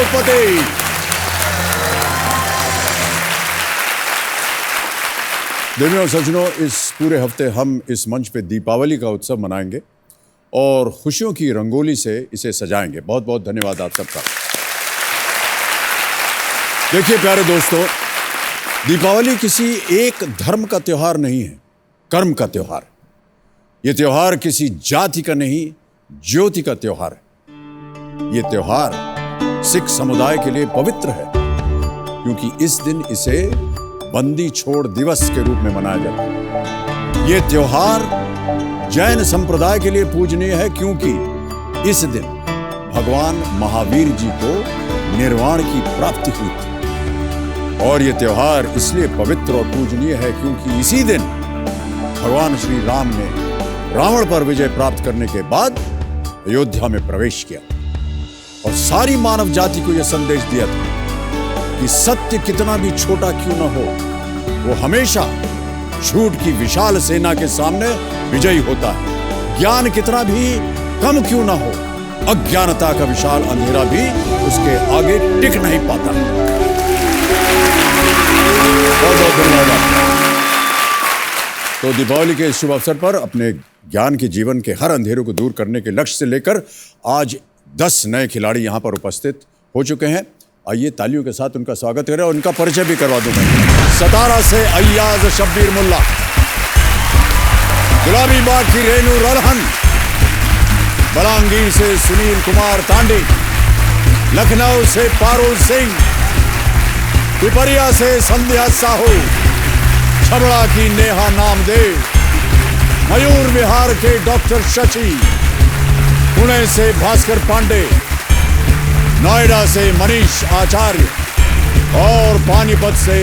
उद्योगपति। देवियों और सज्जनों, इस पूरे हफ्ते हम इस मंच पे दीपावली का उत्सव मनाएंगे और खुशियों की रंगोली से इसे सजाएंगे। बहुत बहुत धन्यवाद आप सबका। देखिए प्यारे दोस्तों, दीपावली किसी एक धर्म का त्योहार नहीं है, कर्म का त्योहार। ये त्योहार किसी जाति का नहीं, ज्योति का त्योहार है। ये त्योहार सिख समुदाय के लिए पवित्र है क्योंकि इस दिन इसे बंदी छोड़ दिवस के रूप में मनाया जाता है। ये त्योहार जैन संप्रदाय के लिए पूजनीय है क्योंकि इस दिन भगवान महावीर जी को निर्वाण की प्राप्ति हुई थी। और ये त्योहार इसलिए पवित्र और पूजनीय है क्योंकि इसी दिन भगवान श्री राम ने रावण पर विजय प्राप्त करने के बाद अयोध्या में प्रवेश किया और सारी मानव जाति को यह संदेश दिया था कि सत्य कितना भी छोटा क्यों न हो, वो हमेशा झूठ की विशाल सेना के सामने विजयी होता है। ज्ञान कितना भी कम क्यों न हो, अज्ञानता का विशाल अंधेरा भी उसके आगे टिक नहीं पाता। बहुत बहुत धन्यवाद। तो दीपावली के इस शुभ अवसर पर अपने ज्ञान के जीवन के हर अंधेरों को दूर करने के लक्ष्य से लेकर आज 10 नए खिलाड़ी यहां पर उपस्थित हो चुके हैं। आइए तालियों के साथ उनका स्वागत करें और उनका परिचय भी करवा दूं मैं। सतारा से अय्याज शब्बीर मुल्ला, गुलाबी बाग की रेनू रलहन, बलांगीर से सुनील कुमार तांडी, लखनऊ से पारुल सिंह, पिपरिया से संध्या साहू, छबड़ा की नेहा नामदेव, मयूर विहार के डॉक्टर शशि, पुणे से भास्कर पांडे, नोएडा से मनीष आचार्य और पानीपत से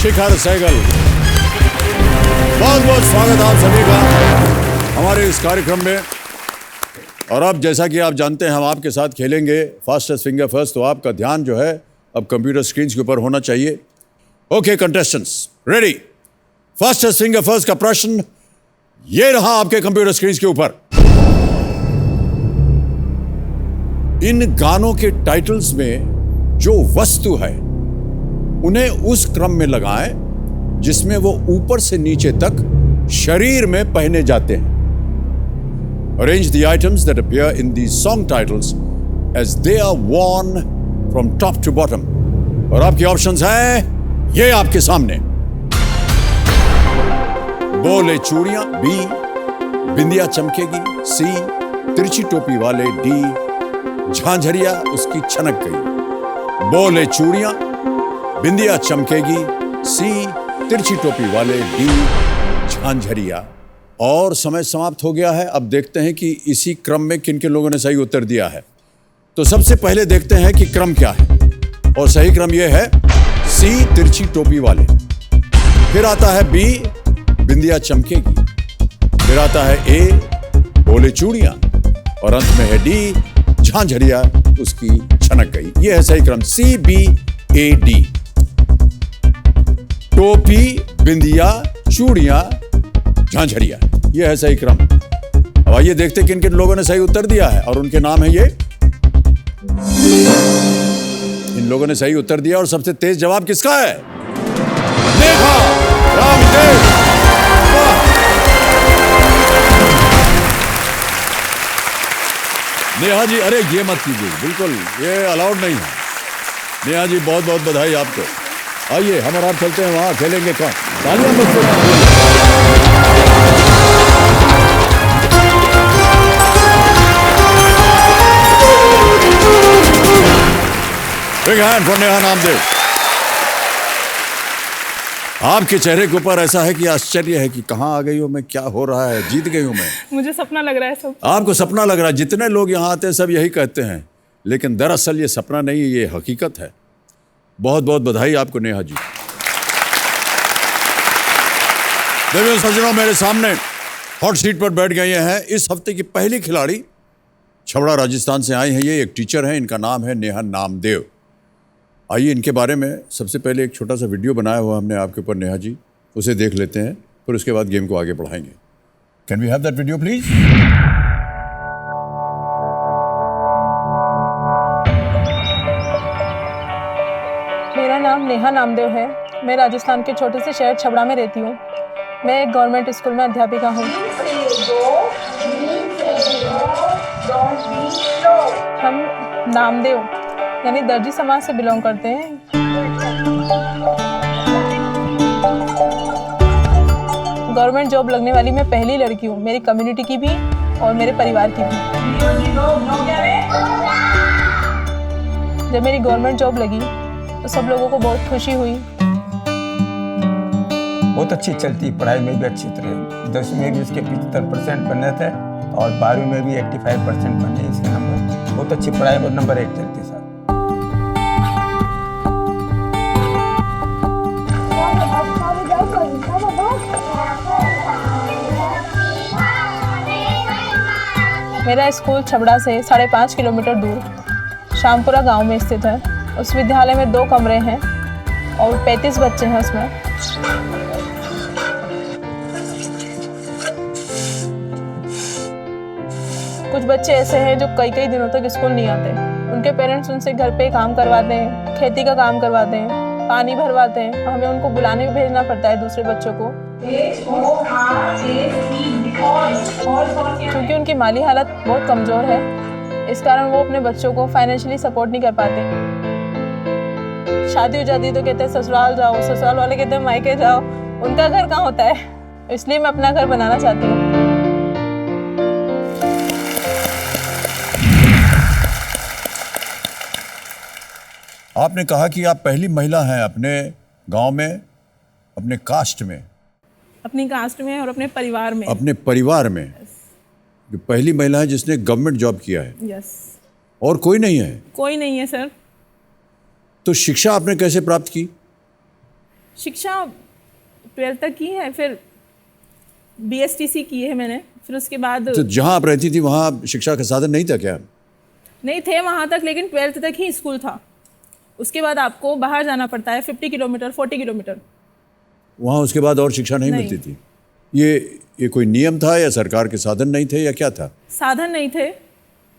शिखर सहगल। बहुत बहुत स्वागत आप सभी का हमारे इस कार्यक्रम में। और अब जैसा कि आप जानते हैं हम आपके साथ खेलेंगे फास्टेस्ट फिंगर फर्स्ट, तो आपका ध्यान जो है अब कंप्यूटर स्क्रीन के ऊपर होना चाहिए। Okay contestants, ready? Fastest finger first का प्रश्न ये रहा आपके कंप्यूटर स्क्रीन के ऊपर। इन गानों के टाइटल्स में जो वस्तु है उन्हें उस क्रम में लगाएं जिसमें वो ऊपर से नीचे तक शरीर में पहने जाते हैं। Arrange the items that appear in these song titles as they are worn from top to bottom. और आपकी ऑप्शंस हैं ये आपके सामने। बोले चूड़ियां, बी। बिंदिया चमकेगी, सी। तिरछी टोपी वाले, डी। झांझरिया उसकी छनक गई। बोले चूड़ियां, बिंदिया चमकेगी, सी। तिरछी टोपी वाले, डी। झांझरिया। और समय समाप्त हो गया है। अब देखते हैं कि इसी क्रम में किन किन लोगों ने सही उत्तर दिया है। तो सबसे पहले देखते हैं कि क्रम क्या है, और सही क्रम यह है सी, तिरछी टोपी वाले। फिर आता है बी, बिंदिया चमकेगी। फिर आता है ए, बोले चूड़ियां। और अंत में है डी, झांझरिया उसकी छनक गई। यह है सही क्रम, सी बी ए डी। टोपी, बिंदिया, चूड़ियां, झांझरिया, यह है सही क्रम। अब आइए देखते किन किन लोगों ने सही उत्तर दिया है और उनके नाम है ये। इन लोगों ने सही उत्तर दिया और सबसे तेज जवाब किसका है? नेहा रामदेव। नेहा जी, अरे ये मत कीजिए, बिल्कुल ये अलाउड नहीं है। नेहा जी बहुत बहुत बधाई आपको। आइए हम और आप चलते हैं वहां, खेलेंगे कौन? तालियां big hand for Neha Namdev. आपके चेहरे के ऊपर ऐसा है कि आश्चर्य है कि कहाँ आ गई हूँ मैं, क्या हो रहा है, जीत गई हूँ मैं। मुझे सपना लग रहा है सब। आपको सपना लग रहा है? जितने लोग यहाँ आते हैं सब यही कहते हैं, लेकिन दरअसल ये सपना नहीं है, ये हकीकत है। बहुत बहुत बधाई आपको नेहा जी। देवियों सज्जनों, मेरे सामने हॉट सीट पर बैठ गए हैं इस हफ्ते की पहली खिलाड़ी। छबड़ा राजस्थान से आई हैं ये, एक टीचर हैं, इनका नाम है नेहा नामदेव। आइए इनके बारे में सबसे पहले एक छोटा सा वीडियो बनाया हुआ हमने आपके ऊपर नेहा जी, उसे देख लेते हैं, फिर उसके बाद गेम को आगे बढ़ाएंगे। Can we have that video please? मेरा नाम नेहा नामदेव है। मैं राजस्थान के छोटे से शहर छबड़ा में रहती हूँ। मैं एक गवर्नमेंट स्कूल में अध्यापिका हूँ। हम नामदेव यानी दर्जी समाज से बिलोंग करते हैं। गवर्नमेंट जॉब लगने वाली मैं पहली लड़की हूँ, मेरी कम्युनिटी की भी और मेरे परिवार की भी। जब मेरी गवर्नमेंट जॉब लगी तो सब लोगों को बहुत खुशी हुई। बहुत अच्छी चलती, पढ़ाई में भी अच्छी तरह। 10वीं में भी इसके 75% बने थे और 12वीं में भी 85% बने इसके नंबर। बहुत अच्छी पढ़ाई और नंबर 1 चलती सर। मेरा स्कूल छबड़ा से 5.5 किलोमीटर दूर शामपुरा गांव में स्थित है। उस विद्यालय में 2 कमरे हैं और 35 बच्चे हैं उसमें। कुछ बच्चे ऐसे हैं जो कई दिनों तक स्कूल नहीं आते। उनके पेरेंट्स उनसे घर पे काम करवाते हैं, खेती का काम करवाते हैं, पानी भरवाते हैं। हमें उनको बुलाने भी भेजना पड़ता है दूसरे बच्चों को, क्योंकि उनकी माली हालत बहुत कमज़ोर है। इस कारण वो अपने बच्चों को फाइनेंशियली सपोर्ट नहीं कर पाते। शादी हो जाती है तो कहते हैं ससुराल जाओ, ससुराल वाले कहते हैं मायके जाओ। उनका घर कहाँ होता है, इसलिए मैं अपना घर बनाना चाहती हूँ। आपने कहा कि आप पहली महिला हैं अपने गांव में, अपने कास्ट में, अपनी कास्ट में और अपने परिवार में। अपने परिवार में जो पहली महिला है जिसने गवर्नमेंट जॉब किया है। यस। और कोई नहीं है? कोई नहीं है सर। तो शिक्षा आपने कैसे प्राप्त की? शिक्षा 12th तक की है, फिर BSTC की है मैंने। फिर उसके बाद तो जहाँ आप रहती थी वहाँ शिक्षा का साधन नहीं था क्या? नहीं थे वहाँ तक, लेकिन 12th तक ही स्कूल था। उसके बाद आपको बाहर जाना पड़ता है 50 किलोमीटर 40 किलोमीटर। वहाँ उसके बाद और शिक्षा नहीं मिलती थी। ये कोई नियम था या सरकार के साधन नहीं थे या क्या था? साधन नहीं थे।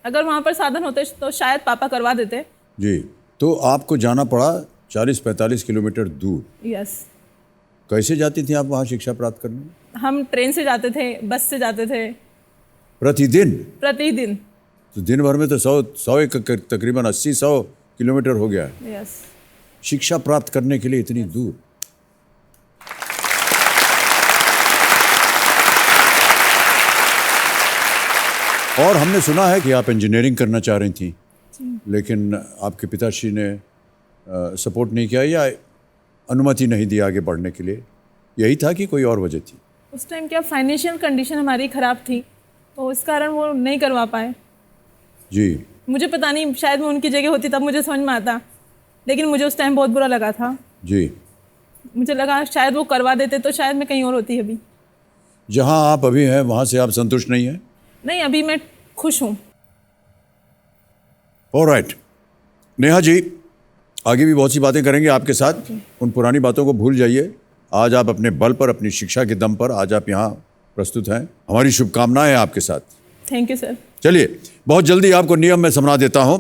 अगर वहाँ पर साधन होते तो शायद पापा करवा देते। जी। तो आपको जाना पड़ा 40-45 किलोमीटर दूर। यस। कैसे जाती थी आप वहाँ शिक्षा प्राप्त करने? हम ट्रेन से जाते थे, बस से जाते थे। प्रतिदिन? प्रतिदिन। तो दिन भर में तो 100 तकरीबन 80-100 किलोमीटर हो गया है। यस। शिक्षा प्राप्त करने के लिए इतनी दूर। और हमने सुना है कि आप इंजीनियरिंग करना चाह रही थी, लेकिन आपके पिताश्री ने सपोर्ट नहीं किया या अनुमति नहीं दी आगे बढ़ने के लिए। यही था कि कोई और वजह थी? उस टाइम क्या फाइनेंशियल कंडीशन हमारी ख़राब थी, तो इस कारण वो नहीं करवा पाए। जी। मुझे पता नहीं, शायद मैं उनकी जगह होती तब मुझे समझ में आता, लेकिन मुझे उस टाइम बहुत बुरा लगा था। जी। मुझे लगा शायद वो करवा देते तो शायद मैं कहीं और होती अभी। जहाँ आप अभी हैं वहाँ से आप संतुष्ट नहीं हैं? नहीं, अभी मैं खुश हूँ। ऑलराइट। नेहा जी, आगे भी बहुत सी बातें करेंगे आपके साथ। उन पुरानी बातों को भूल जाइए। आज आप अपने बल पर, अपनी शिक्षा के दम पर आज आप यहाँ प्रस्तुत हैं। हमारी शुभकामनाएं आपके साथ। Thank you sir. चलिए, बहुत जल्दी आपको नियम में समझा देता हूँ।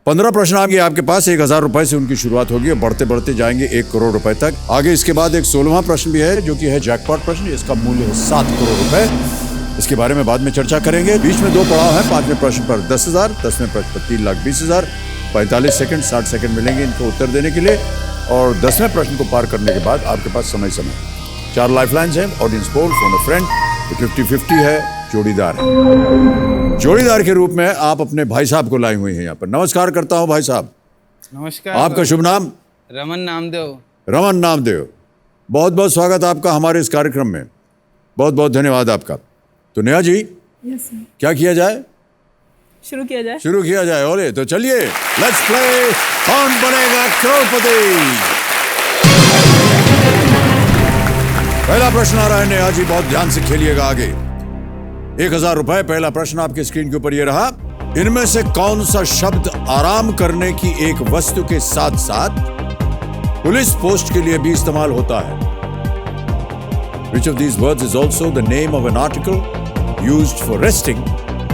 15 प्रश्न आगे आपके पास। 1000 रुपए से उनकी शुरुआत होगी और बढ़ते बढ़ते जाएंगे 1 करोड़ रुपए तक। आगे इसके बाद एक 16वां प्रश्न भी है जो कि है जैकपॉट प्रश्न। इसका मूल्य है 7 करोड़ रुपए। इसके बारे में बाद में चर्चा करेंगे। बीच में 2 पड़ाव हैं। 5वें प्रश्न पर 10,000, 10वें प्रश्न पर 3,20,000। 45 सेकंड 60 सेकंड मिलेंगे इनको उत्तर देने के लिए। और 10वें प्रश्न को पार करने के बाद आपके पास समय 4 लाइफलाइंस हैं। ऑडियंस पोल, फोन अ फ्रेंड, 50-50 है, जोड़ीदार है। जोड़ीदार के रूप में आप अपने भाई साहब को लाई हुई हैं यहाँ पर। नमस्कार करता हूँ भाई साहब। नमस्कार। आपका शुभ नाम? रमन नामदेव। रमन नामदेव, बहुत बहुत स्वागत आपका हमारे इस कार्यक्रम में। बहुत बहुत धन्यवाद आपका। तो नेहा जी, यस सर। क्या किया जाए? शुरू किया जाए। शुरू किया जाए। ओले, तो चलिए, लेट्स प्ले कौन बनेगा करोड़पति। पहला प्रश्न आ रहा है नेहा जी, बहुत ध्यान से खेलिएगा आगे। 1000 रुपए। पहला प्रश्न आपके स्क्रीन के ऊपर ये रहा। इनमें से कौन सा शब्द आराम करने की एक वस्तु के साथ साथ पुलिस पोस्ट के लिए भी इस्तेमाल होता है? Which of these words is also the name of an article used for resting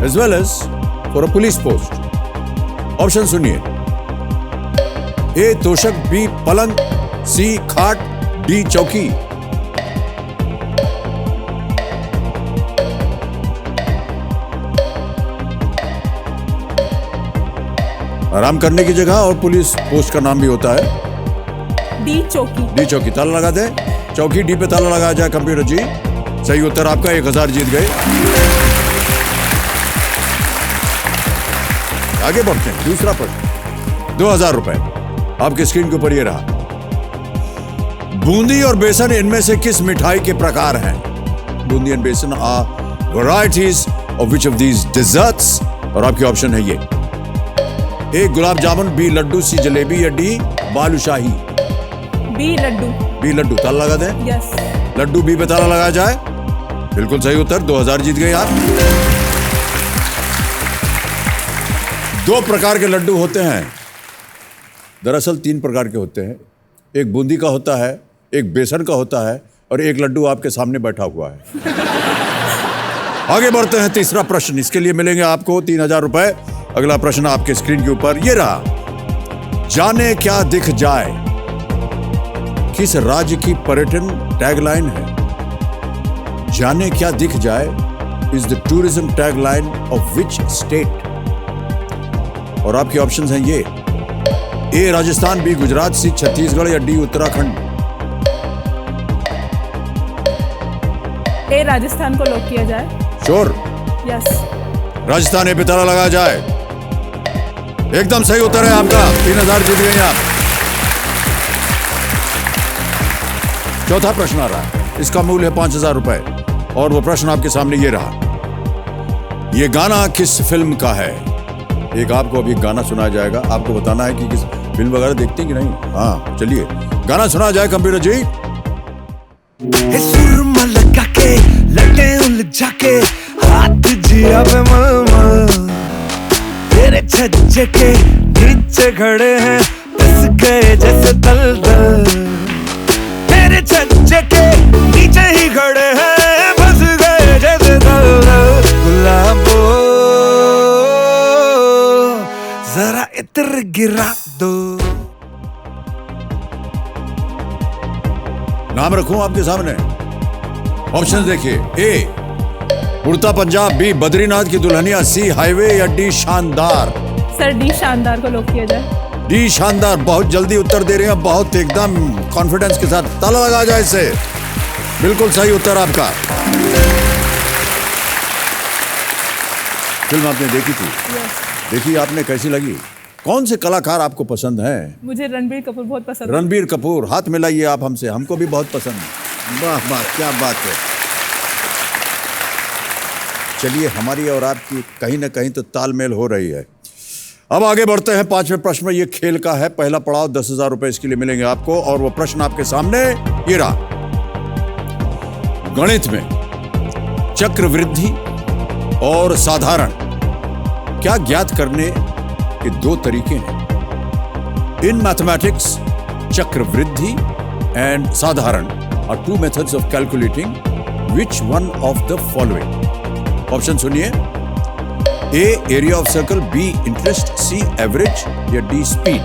as well as for a police post? Option सुनिए। ए तोशक, बी पलंग, सी खाट, डी चौकी। आराम करने की जगह और पुलिस पोस्ट का नाम भी होता है। डी चौकी। डी चौकी। ताला लगा दे। चौकी डी पे ताला लगाया जाए। कंप्यूटर जी सही उत्तर आपका, 1000 जीत गए। आगे बढ़ते हैं। दूसरा प्रश्न, 2000 रुपए आपके स्क्रीन के ऊपर ये रहा। बूंदी और बेसन इनमें से किस मिठाई के प्रकार हैं? Boondi and besan are varieties of which of these desserts? और आपके ऑप्शन है ये, A gulab jamun, B laddoo, C jalebi या D balushahi. B laddoo. B laddoo. ताला लगा दें। यस। लड्डू बी पे ताला लगाया जाए। बिल्कुल सही उत्तर, 2000 जीत गए आप। 2 प्रकार के लड्डू होते हैं, दरअसल 3 प्रकार के होते हैं। एक बूंदी का होता है, एक बेसन का होता है और एक लड्डू आपके सामने बैठा हुआ है। आगे बढ़ते हैं। तीसरा प्रश्न, इसके लिए मिलेंगे आपको 3000 रुपए। अगला प्रश्न आपके स्क्रीन के ऊपर ये रहा। जाने क्या दिख जाए किस राज्य की पर्यटन टैगलाइन है? जाने क्या दिख जाए is the tourism tagline of which state? और आपके ऑप्शंस हैं ये, ए राजस्थान, बी गुजरात, सी छत्तीसगढ़ या डी उत्तराखंड। ए राजस्थान को लॉक किया जाए। श्योर? यस। राजस्थान ए पे ताला लगाया जाए। एकदम सही उत्तर है आपका, 3000 जीत गए आप। चौथा प्रश्न आ रहा है, इसका मूल्य है 5000 रुपए और वो प्रश्न आपके सामने ये रहा। ये गाना किस फिल्म का है? एक आपको अभी गाना सुनाया जाएगा, आपको बताना है कि किस फिल्म वगैरह देखते हैं कि नहीं। हाँ चलिए गाना सुनाया जाए। कंप्यूटर जी सुरमा लगा के लटे उलझा के हाथ जिया पे मलमल, तेरे छज्जे के नीचे खड़े हैं फंस गए जैसे दलदल, तेरे छज्जे के नीचे ही खड़े हैं फंस गए जैसे दलदल। गुलाबो जरा इत्र गिरा दो। नाम रखूं आपके सामने, ऑप्शन देखिए, ए उड़ता पंजाब, बी बद्रीनाथ की दुल्हनिया, सी हाईवे या डी शानदार। सर डी शानदार को लॉक किया जाए। डी शानदार। बहुत जल्दी उत्तर दे रहे हैं, बहुत एकदम कॉन्फिडेंस के साथ। ताला लगा जाए इसे। बिल्कुल सही उत्तर आपका। फिल्म आपने देखी थी? देखी आपने, कैसी लगी? कौन से कलाकार आपको पसंद हैं? मुझे रणबीर कपूर बहुत पसंद है। रणबीर कपूर। हाथ मिलाइए आप हमसे, हमको भी बहुत पसंद है। वाह वाह, क्या बात है। चलिए हमारी और आपकी कहीं ना कहीं तो तालमेल हो रही है। अब आगे बढ़ते हैं। 5वें प्रश्न में, ये खेल का है पहला पड़ाव, 10,000 रुपए इसके लिए मिलेंगे आपको और वो प्रश्न आपके सामने ये रहा। गणित में चक्रवृद्धि और साधारण क्या ज्ञात करने के 2 तरीके हैं? इन मैथमेटिक्स चक्रवृद्धि एंड साधारण are 2 methods of calculating which one of the following? Option सुनिए, A area of circle, B interest, C average या डी स्पीड।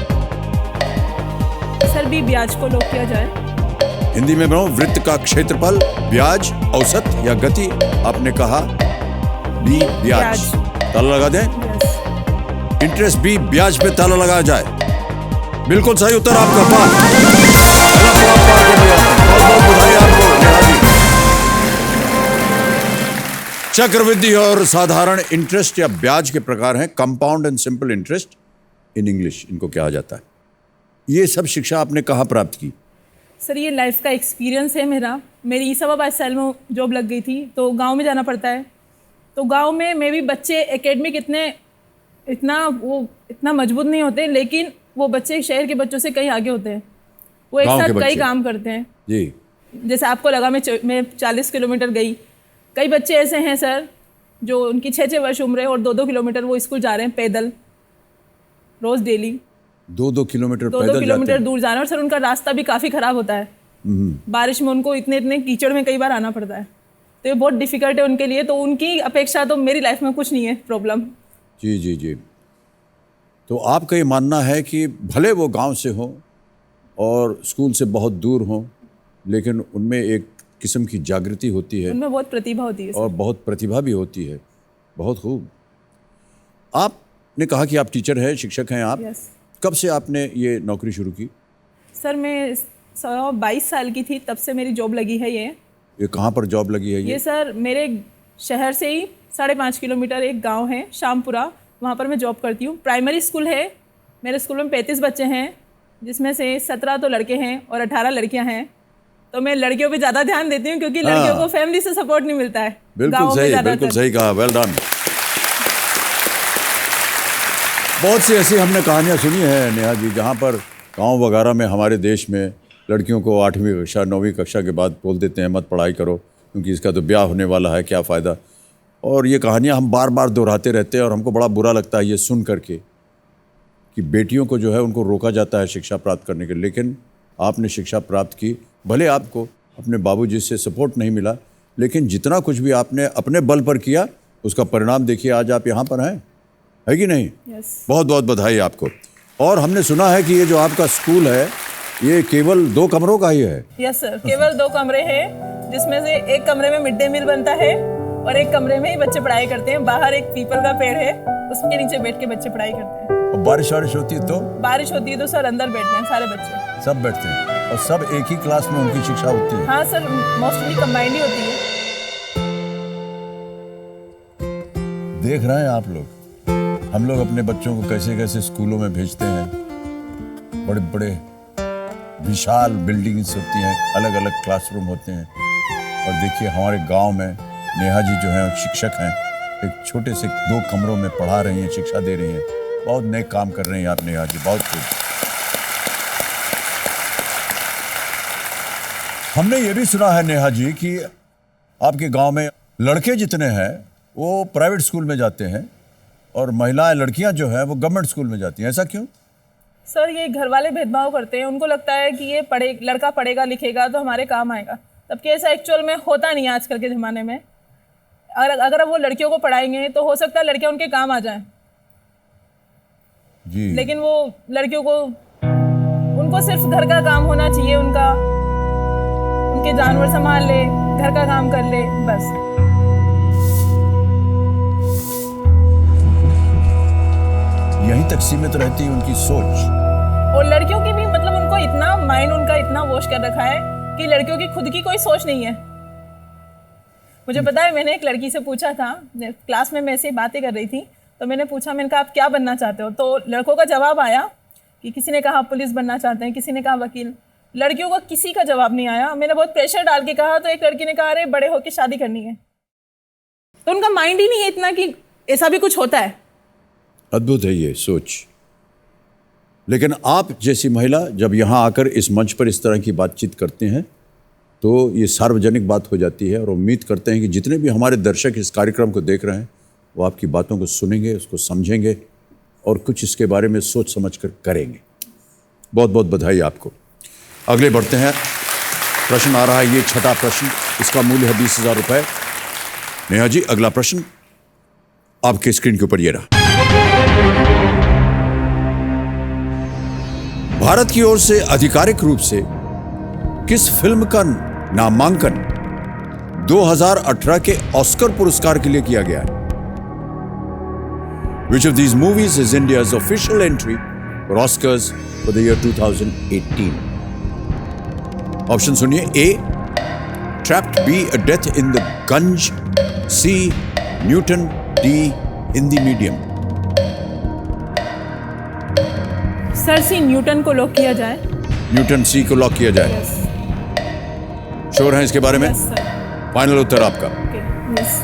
सर बी ब्याज को लॉक किया जाए। हिंदी में बताऊं, वृत्त का क्षेत्रफल, ब्याज, औसत या गति। आपने कहा बी ब्याज। ताला लगा दें। यस। इंटरेस्ट बी, ब्याज पे ताला लगाया जाए। बिल्कुल सही उत्तर आपका। बहुत बधाई आपको नेहा जी। चक्रवृद्धि और साधारण इंटरेस्ट या ब्याज के प्रकार हैं compound and simple interest in English, इनको कहा जाता है। ये सब शिक्षा आपने कहाँ प्राप्त की? सर ये लाइफ का एक्सपीरियंस है मेरा। मेरी ESABA में जॉब लग गई थी तो गांव में जाना पड़ता है। तो गांव में भी बच्चे एकेडमिक इतना मजबूत नहीं होते, लेकिन वो बच्चे शहर के बच्चों से कहीं आगे होते हैं। वो एक गाँव के साथ कई बच्चे। काम करते हैं। जी। जैसे आपको लगा मैं 40 किलोमीटर गई। कई बच्चे ऐसे हैं सर जो उनकी 6-6 वर्ष उम्र है और 2-2 किलोमीटर वो स्कूल जा रहे हैं पैदल, रोज डेली 2-2 किलोमीटर 2-2 पैदल किलोमीटर जाते हैं। दूर जाना। और सर उनका रास्ता भी काफ़ी ख़राब होता है। बारिश में उनको इतने कीचड़ में कई बार आना पड़ता है, तो ये बहुत डिफिकल्ट है उनके लिए। तो उनकी अपेक्षा तो मेरी लाइफ में कुछ नहीं है प्रॉब्लम। जी जी जी। तो आपका ये मानना है कि भले वो गांव से हों और स्कूल से बहुत दूर हों, लेकिन उनमें एक किस्म की जागृति होती है उनमें बहुत प्रतिभा होती है सर। और बहुत प्रतिभा भी होती है। बहुत खूब। आपने कहा कि आप टीचर हैं, शिक्षक हैं आप। यस कब से आपने ये नौकरी शुरू की? सर, मैं 22 साल की थी तब से मेरी जॉब लगी है ये कहाँ पर जॉब लगी है ये सर मेरे शहर से ही 5.5 किलोमीटर एक गांव है शामपुरा, वहाँ पर मैं जॉब करती हूँ। प्राइमरी स्कूल है, मेरे स्कूल में 35 बच्चे हैं, जिसमें से 17 तो लड़के हैं और 18 लड़कियाँ हैं। तो मैं लड़कियों पे ज़्यादा ध्यान देती हूँ क्योंकि लड़कियों को फैमिली से सपोर्ट नहीं मिलता है। बिल्कुल सही कहा, वेल डन। बहुत सी ऐसी हमने कहानियाँ सुनी है नेहा जी, जहाँ पर गांव वगैरह में हमारे देश में लड़कियों को 8वीं कक्षा 9वीं कक्षा के बाद बोल देते हैं मत पढ़ाई करो क्योंकि इसका तो ब्याह होने वाला है, क्या फ़ायदा। और ये कहानियाँ हम बार बार दोहराते रहते हैं और हमको बड़ा बुरा लगता है ये सुन करके कि बेटियों को जो है उनको रोका जाता है शिक्षा प्राप्त करने के लिए। लेकिन आपने शिक्षा प्राप्त की, भले आपको अपने बाबूजी से सपोर्ट नहीं मिला, लेकिन जितना कुछ भी आपने अपने बल पर किया उसका परिणाम देखिए, आज आप यहाँ पर हैं, है कि नहीं? यस। बहुत बहुत बधाई आपको। और हमने सुना है कि ये जो आपका स्कूल है ये केवल 2 कमरों का ही है। यस सर, केवल 2 कमरे हैं, जिसमें से एक कमरे में मिड डे मील बनता है और एक कमरे में ही बच्चे पढ़ाई करते हैं। बाहर एक पीपल का पेड़ है, उसके नीचे बैठ के बच्चे पढ़ाई करते हैं। और बारिश वारिश होती है तो? बारिश होती है तो सर अंदर बैठते हैं सारे बच्चे। सब बैठते हैं और सब एक ही क्लास में उनकी शिक्षा होती है? हाँ सर, मोस्टली कंबाइंड ही होती है। देख रहे हैं आप लोग, हम लोग अपने बच्चों को कैसे कैसे स्कूलों में भेजते हैं। बड़े बड़े विशाल बिल्डिंग्स होती हैं, अलग अलग क्लासरूम होते हैं। और देखिए हमारे गांव में नेहा जी जो हैं शिक्षक हैं, एक छोटे से 2 कमरों में पढ़ा रही हैं, शिक्षा दे रही हैं। बहुत नए काम कर रही हैं आप नेहा जी, बहुत खूब। हमने ये भी सुना है नेहा जी कि आपके गांव में लड़के जितने हैं वो प्राइवेट स्कूल में जाते हैं और महिलाएं लड़कियां जो हैं वो गवर्नमेंट स्कूल में जाती हैं, ऐसा क्यों? सर ये घर वाले भेदभाव करते हैं, उनको लगता है कि ये लड़का पढ़ेगा लिखेगा तो हमारे काम आएगा, जबकि ऐसा एक्चुअल में होता नहीं है आजकल के ज़माने में। अगर वो लड़कियों को पढ़ाएंगे तो हो सकता है लड़कियां उनके काम आ जाएं जी। लेकिन वो लड़कियों को उनको सिर्फ घर का काम होना चाहिए, उनके जानवर संभाल ले, घर का काम कर ले, बस। यहीं तक सीमित रहती है उनकी सोच। और लड़कियों की भी मतलब उनको इतना माइंड उनका इतना वॉश कर रखा है कि लड़कियों की खुद की कोई सोच नहीं है। मुझे पता है, मैंने एक लड़की से पूछा था, क्लास में मैं ऐसे बातें कर रही थी तो मैंने पूछा, मैंने कहा आप क्या बनना चाहते हो? तो लड़कों का जवाब आया कि किसी ने कहा पुलिस बनना चाहते हैं, किसी ने कहा वकील। लड़कियों का किसी का जवाब नहीं आया। मैंने बहुत प्रेशर डाल के कहा तो एक लड़की ने कहा अरे बड़े होके शादी करनी है। तो उनका माइंड ही नहीं है इतना कि ऐसा भी कुछ होता है। अद्भुत है ये सोच। लेकिन आप जैसी महिला जब यहाँ आकर इस मंच पर इस तरह की बातचीत करते हैं तो ये सार्वजनिक बात हो जाती है और उम्मीद करते हैं कि जितने भी हमारे दर्शक इस कार्यक्रम को देख रहे हैं वो आपकी बातों को सुनेंगे, उसको समझेंगे और कुछ इसके बारे में सोच समझ कर करेंगे। बहुत बहुत बधाई आपको। अगले बढ़ते हैं, प्रश्न आ रहा है ये 6ठा प्रश्न, इसका मूल्य है 20,000 रुपये। नेहा जी अगला प्रश्न आपके स्क्रीन के ऊपर ये रहा। भारत की ओर से आधिकारिक रूप से किस फिल्म का नामांकन 2018 के ऑस्कर पुरस्कार के लिए किया गया है? Which of these movies is India's official entry for Oscars for the year 2018? Option सुनिए। A. Trapped, B. A Death in the Ganj, C. Newton, D. Hindi medium। Sir C Newton को lock किया जाए। Newton सी को lock किया जाए। Yes sure हैं इसके बारे में? सर। फाइनल उत्तर आपका? Okay yes.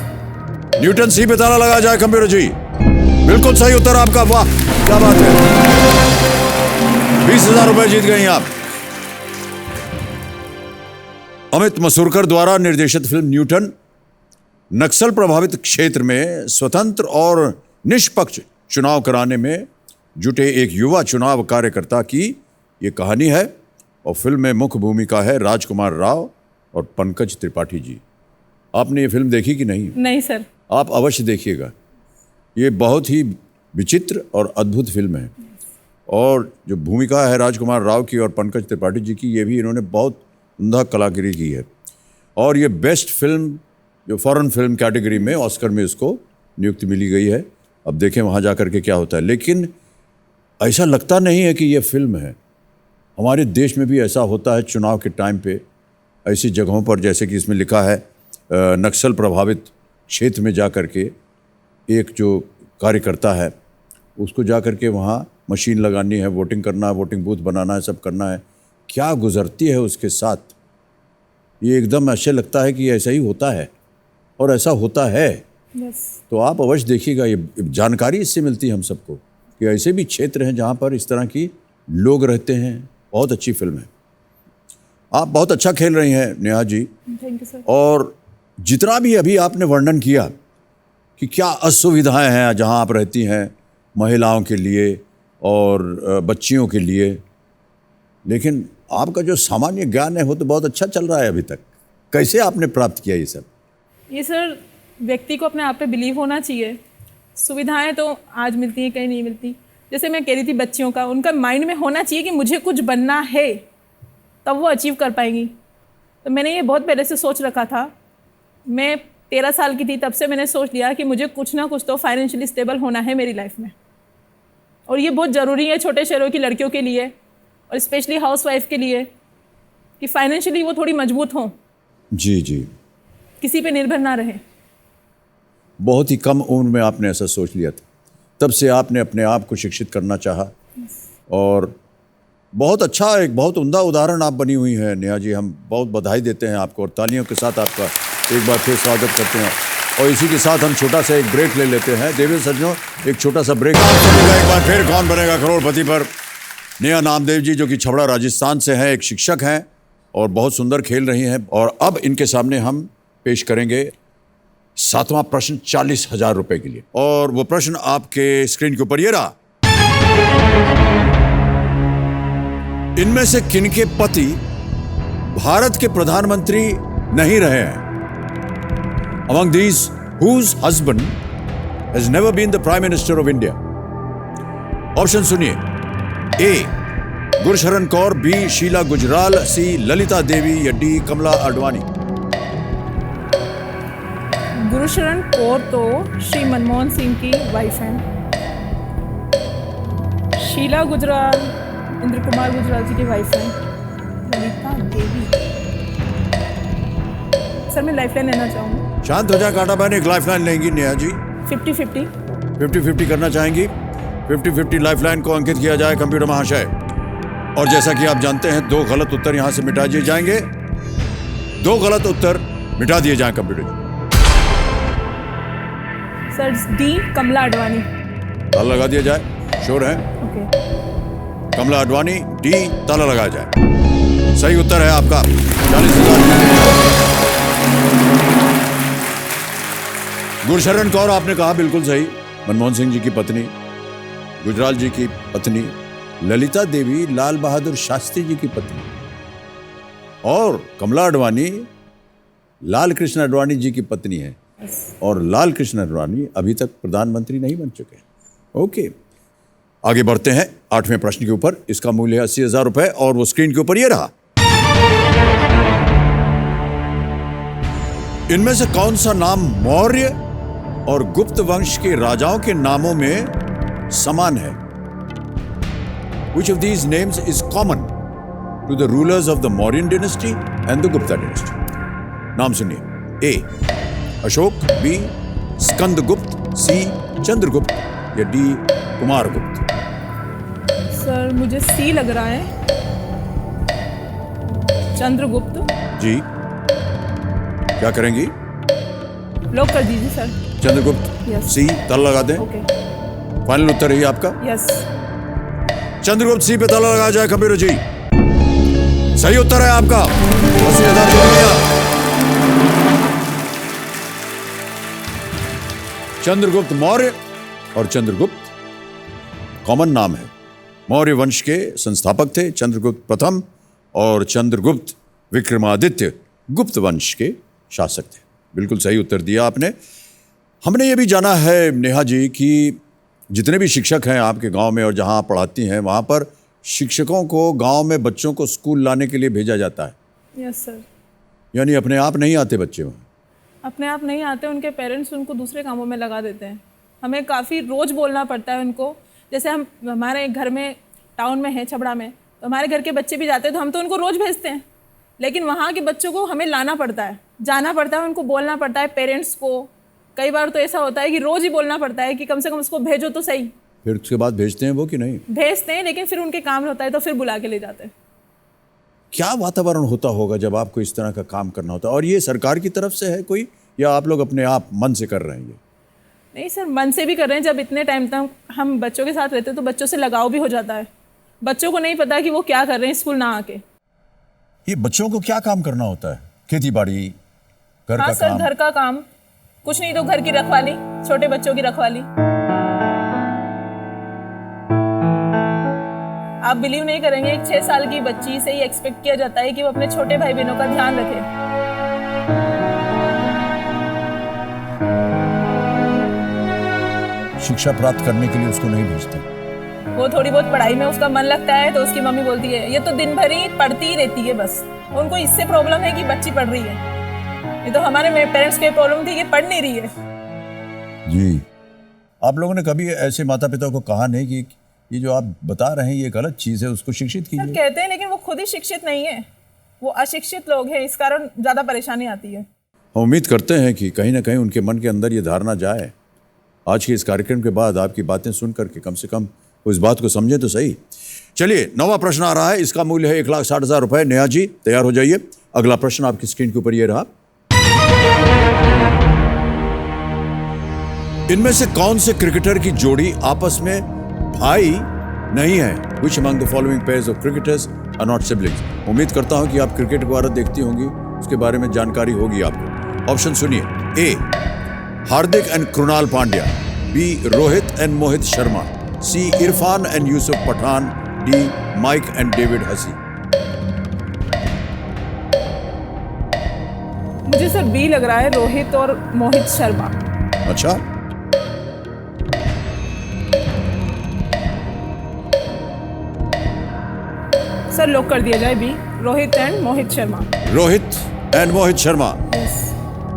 न्यूटन सी पे ताला लगा जाए कंप्यूटर जी। बिल्कुल सही उत्तर आपका, वाह क्या बात है। 20,000 रुपए जीत गई आप। अमित मसूरकर द्वारा निर्देशित फिल्म न्यूटन नक्सल प्रभावित क्षेत्र में स्वतंत्र और निष्पक्ष चुनाव कराने में जुटे एक युवा चुनाव कार्यकर्ता की ये कहानी है और फिल्म में मुख्य भूमिका है राजकुमार राव और पंकज त्रिपाठी जी। आपने ये फिल्म देखी कि नहीं? नहीं सर। आप अवश्य देखिएगा, ये बहुत ही विचित्र और अद्भुत फिल्म है। और जो भूमिका है राजकुमार राव की और पंकज त्रिपाठी जी की, ये भी इन्होंने बहुत उम्दा कलाकारी की है। और ये बेस्ट फिल्म जो फॉरेन फिल्म कैटेगरी में ऑस्कर में इसको नियुक्ति मिली गई है। अब देखें वहाँ जा कर के क्या होता है। लेकिन ऐसा लगता नहीं है कि ये फिल्म है। हमारे देश में भी ऐसा होता है चुनाव के टाइम पे, ऐसी जगहों पर, जैसे कि इसमें लिखा है नक्सल प्रभावित क्षेत्र में जा कर के एक जो कार्यकर्ता है उसको जा कर के वहाँ मशीन लगानी है, वोटिंग करना है, वोटिंग बूथ बनाना है, सब करना है। क्या गुजरती है उसके साथ, ये एकदम ऐसे लगता है कि ऐसा ही होता है और ऐसा होता है। तो आप अवश्य देखिएगा, ये जानकारी इससे मिलती है हम सबको कि ऐसे भी क्षेत्र हैं जहाँ पर इस तरह की लोग रहते हैं। बहुत अच्छी फिल्म है। आप बहुत अच्छा खेल रही हैं Neha ji. Thank you sir. और जितना भी अभी आपने वर्णन किया कि क्या असुविधाएं हैं जहाँ आप रहती हैं महिलाओं के लिए और बच्चियों के लिए, लेकिन आपका जो सामान्य ज्ञान है वो तो बहुत अच्छा चल रहा है अभी तक। कैसे आपने प्राप्त किया ये सब? ये सर व्यक्ति को अपने आप पे बिलीव होना चाहिए। सुविधाएं तो आज मिलती हैं, कहीं नहीं मिलती। जैसे मैं कह रही थी बच्चियों का, उनका माइंड में होना चाहिए कि मुझे कुछ बनना है, तब वो अचीव कर पाएंगी। तो मैंने ये बहुत पहले से सोच रखा था। मैं 13 साल की थी तब से मैंने सोच लिया कि मुझे कुछ ना कुछ तो फाइनेंशियली स्टेबल होना है मेरी लाइफ में। और ये बहुत ज़रूरी है छोटे शहरों की लड़कियों के लिए और स्पेशली हाउसवाइफ के लिए कि फाइनेंशियली वो थोड़ी मजबूत हों, जी जी, किसी पे निर्भर ना रहे। बहुत ही कम उम्र में आपने ऐसा सोच लिया था, तब से आपने अपने आप को शिक्षित करना चाहा। और बहुत अच्छा, एक बहुत उम्दा उदाहरण आप बनी हुई हैं नेहा जी। हम बहुत बधाई देते हैं आपको और तालियों के साथ आपका एक बार फिर स्वागत करते हैं। और इसी के साथ हम छोटा सा एक ब्रेक ले लेते हैं। देवी सज्जनों, एक छोटा सा ब्रेक। एक बार फिर कौन बनेगा करोड़पति पर नेहा नामदेव जी, जो कि छबड़ा राजस्थान से हैं, एक शिक्षक हैं और बहुत सुंदर खेल रही हैं। और अब इनके सामने हम पेश करेंगे 7वां प्रश्न 40,000 रुपए के लिए। और वो प्रश्न आपके स्क्रीन के ऊपर ये रहा। इनमें से किनके पति भारत के प्रधानमंत्री नहीं रहे हैं? Among these, whose husband has never been the Prime Minister of India? Option सुनिए। ए गुरशरण कौर, बी शीला गुजराल, सी ललिता देवी या डी कमला अडवाणी। गुरशरण कौर तो श्री मनमोहन सिंह की वाइफ हैं। शीला गुजराल इंद्र कुमार गुजराल जी की वाइफ हैं। ललिता देवी, सर मैं लाइफलाइन लेना चाहूँगी। शांत हो जाए काटा बहन, एक लाइफलाइन लेंगी नेहा जी। 50-50 50-50 करना चाहेंगी? 50-50 लाइफलाइन को अंकित किया जाए कंप्यूटर महाशय। और जैसा कि आप जानते हैं 2 गलत उत्तर यहां से मिटा दिए जाएंगे। 2 गलत उत्तर मिटा दिए जाएं कंप्यूटर। सर डी कमला अडवाणी। ताला लगा दिया जाए, श्योर है? ओके। कमला अडवाणी, डी ताला लगाया जाए। सही उत्तर है आपका 40,000। गुरशरण कौर आपने कहा बिल्कुल सही, मनमोहन सिंह जी की पत्नी, गुजराल जी की पत्नी। ललिता देवी लाल बहादुर शास्त्री जी की पत्नी। और कमला अडवाणी लाल कृष्ण अडवाणी जी की पत्नी है। और लाल कृष्ण अडवाणी अभी तक प्रधानमंत्री नहीं बन चुके। ओके, आगे बढ़ते हैं 8वें प्रश्न के ऊपर। इसका मूल्य है 80,000 रुपए और वो स्क्रीन के ऊपर ये रहा। इनमें से कौन सा नाम मौर्य और गुप्त वंश के राजाओं के नामों में समान है? Which of these names is common to the rulers of the Mauryan dynasty and the Gupta dynasty? नाम सुनिए। ए अशोक, बी स्कंदगुप्त, सी चंद्रगुप्त या डी कुमारगुप्त। सर मुझे सी लग रहा है, चंद्रगुप्त। जी, क्या करेंगी? लॉक कर दीजिए सर। चंद्रगुप्त। Yes. सी ताला लगा दें। ओके। फाइनल उत्तर है आपका? यस। चंद्रगुप्त सी पे ताला लगाया जाए कंप्यूटर जी। सही उत्तर है आपका 80,000 रुपया। चंद्रगुप्त मौर्य और चंद्रगुप्त कॉमन नाम है। मौर्य वंश के संस्थापक थे चंद्रगुप्त प्रथम और चंद्रगुप्त विक्रमादित्य गुप्त वंश के शासक थे। बिल्कुल सही उत्तर दिया आपने। हमने ये भी जाना है नेहा जी कि जितने भी शिक्षक हैं आपके गांव में और जहां आप पढ़ाती हैं वहां पर शिक्षकों को गांव में बच्चों को स्कूल लाने के लिए भेजा जाता है। Yes sir. यानी अपने आप नहीं आते बच्चे वहाँ? अपने आप नहीं आते, उनके पेरेंट्स उनको दूसरे कामों में लगा देते हैं। हमें काफ़ी रोज़ बोलना पड़ता है उनको। जैसे हम हमारे घर में टाउन में है छबड़ा में, तो हमारे घर के बच्चे भी जाते हैं तो हम तो उनको रोज़ भेजते हैं, लेकिन वहाँ के बच्चों को हमें लाना पड़ता है, जाना पड़ता है, उनको बोलना पड़ता है पेरेंट्स को। कई बार तो ऐसा होता है कि रोज़ ही बोलना पड़ता है कि कम से कम उसको भेजो तो सही। फिर उसके बाद भेजते हैं वो कि नहीं? भेजते हैं, लेकिन फिर उनके काम होता है तो फिर बुला के ले जाते हैं। क्या वातावरण होता होगा जब आपको इस तरह का काम करना होता है? और ये सरकार की तरफ से है कोई, या आप लोग अपने आप मन से कर रहे हैं ये? नहीं सर, मन से भी कर रहे हैं। जब इतने टाइम तक हम बच्चों के साथ रहते हैं तो बच्चों से लगाव भी हो जाता है। बच्चों को नहीं पता कि वो क्या कर रहे हैं स्कूल ना आके। ये बच्चों को क्या काम करना होता है? खेती बाड़ी, घर हाँ का सर, काम? घर का काम, कुछ नहीं तो घर की रखवाली, छोटे बच्चों की रखवाली। आप बिलीव नहीं करेंगे, एक 6 साल की बच्ची से ही एक्सपेक्ट किया जाता है कि वो अपने छोटे भाई बहनों का ध्यान रखे। शिक्षा प्राप्त करने के लिए उसको नहीं भेजते? वो थोड़ी बहुत पढ़ाई में उसका मन लगता है तो उसकी मम्मी बोलती है ये तो दिन भर ही पढ़ती ही रहती है बस। उनको इससे प्रॉब्लम है कि बच्ची पढ़ रही है। ये तो हमारे पेरेंट्स को प्रॉब्लम थी कि पढ़ नहीं रही है। जी, आप लोगों ने कभी ऐसे माता पिता को कहा नहीं कि ये जो आप बता रहे हैं ये गलत चीज़ है, उसको शिक्षित सर कीजिए? कहते हैं, लेकिन वो खुद ही शिक्षित नहीं है, वो अशिक्षित लोग हैं, इस कारण ज़्यादा परेशानी आती है। हम उम्मीद करते हैं कि कहीं ना कहीं उनके मन के अंदर ये धारणा जाए। आज के इस कार्यक्रम के बाद आपकी बातें सुन करके कम से कम उस बात को समझे तो सही। चलिए, नवा प्रश्न आ रहा है, इसका मूल्य है 1,60,000 रुपए। नेहा जी तैयार हो जाइए। अगला प्रश्न आपकी स्क्रीन के ऊपर ये रहा। इनमें से कौन से क्रिकेटर की जोड़ी आपस में भाई नहीं है? Which among the following pairs of cricketers are not siblings? उम्मीद करता हूं कि आप क्रिकेट वगैरह देखती होंगी, उसके बारे में जानकारी होगी आपको। ऑप्शन सुनिए। A, Hardik and Krunal Pandya. B, Rohit and Mohit Sharma. C, Irfan and Yusuf Pathan. D, Mike and David Hussey. मुझे सर बी लग रहा है, रोहित और मोहित शर्मा। अच्छा, सर लॉक कर दिया जाए B, Rohit and Mohit Sharma. Rohit and Mohit Sharma.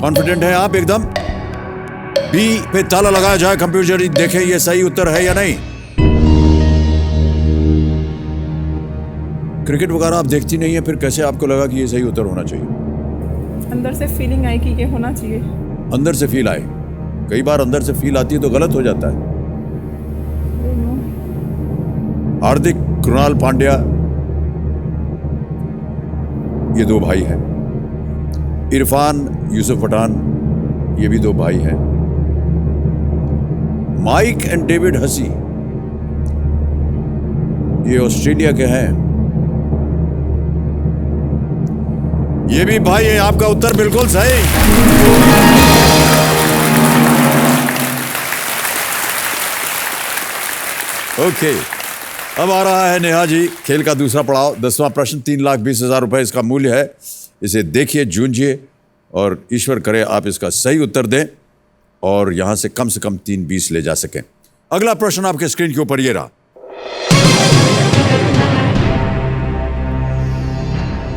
Confident हैं आप एकदम? बी पे ताला लगाया जाए, कंप्यूटर देखें ये सही उत्तर है या नहीं। क्रिकेट वगैरह आप देखती नहीं है, फिर कैसे आपको लगा कि ये सही उत्तर होना चाहिए? अंदर से फीलिंग आई कि ये होना चाहिए। अंदर से फील आए? कई बार अंदर से फील आती है तो गलत हो जाता है। हार्दिक, कृणाल पांड्या ये 2 भाई हैं। इरफान, यूसुफ पठान ये भी 2 भाई हैं। माइक एंड डेविड हसी ये ऑस्ट्रेलिया के हैं। ये भी भाई है। आपका उत्तर बिल्कुल सही। ओके, अब आ रहा है नेहा जी खेल का दूसरा पड़ाव, 10वां प्रश्न। 3,20,000 रुपए इसका मूल्य है। इसे देखिए, जूझिए और ईश्वर करे आप इसका सही उत्तर दें और यहां से कम 3,20 ले जा सकें। अगला प्रश्न आपके स्क्रीन के ऊपर ये रहा।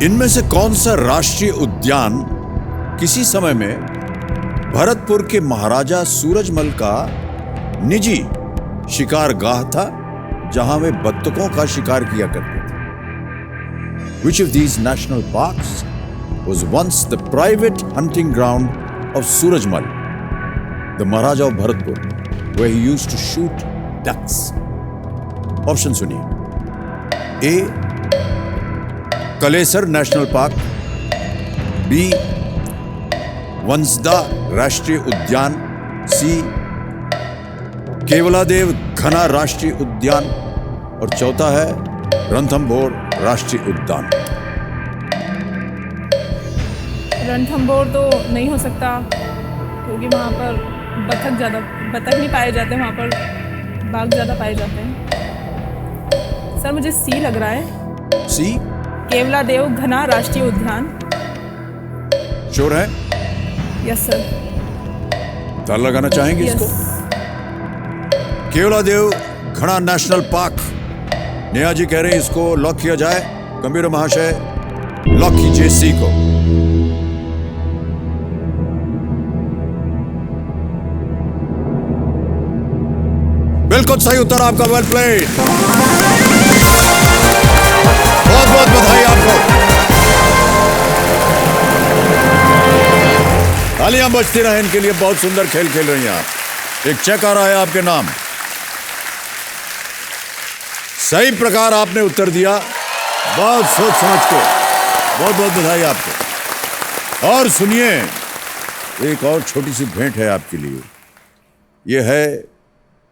इनमें से कौन सा राष्ट्रीय उद्यान किसी समय में भरतपुर के महाराजा सूरजमल का निजी शिकारगाह था, जहां वे बत्तखों का शिकार किया करते थे? Which of these national parks was once the private hunting ground of Surajmal, the Maharaja of Bharatpur, where he used to shoot ducks? Option सुनिए। A, Kalesar national park. B, Vansda राष्ट्रीय उद्यान। सी, केवलादेव घना राष्ट्रीय उद्यान। और चौथा है रणथंभौर राष्ट्रीय उद्यान। रणथंभौर तो नहीं हो सकता क्योंकि वहाँ पर बतख नहीं पाए जाते, वहाँ पर बाघ ज़्यादा पाए जाते हैं। सर मुझे सी लग रहा है। सी, केवलादेव घना राष्ट्रीय उद्यान। श्योर है? Yes sir. ताला लगाना चाहेंगे इसको? केवलादेव घड़ा नेशनल पार्क। नेहा जी कह रहे हैं इसको लॉक किया जाए। कंप्यूटर महाशय लॉक कीजिए सी को। बिल्कुल सही उत्तर आपका, वेल प्लेड। बहुत बहुत बधाई आपको। तालियां बजती रहें इनके लिए, बहुत सुंदर खेल खेल रही हैं आप। एक चेक आ रहा है आपके नाम। सही प्रकार आपने उत्तर दिया, बहुत सोच समझ के। बहुत बहुत बधाई आपको। और सुनिए, एक और छोटी सी भेंट है आपके लिए। यह है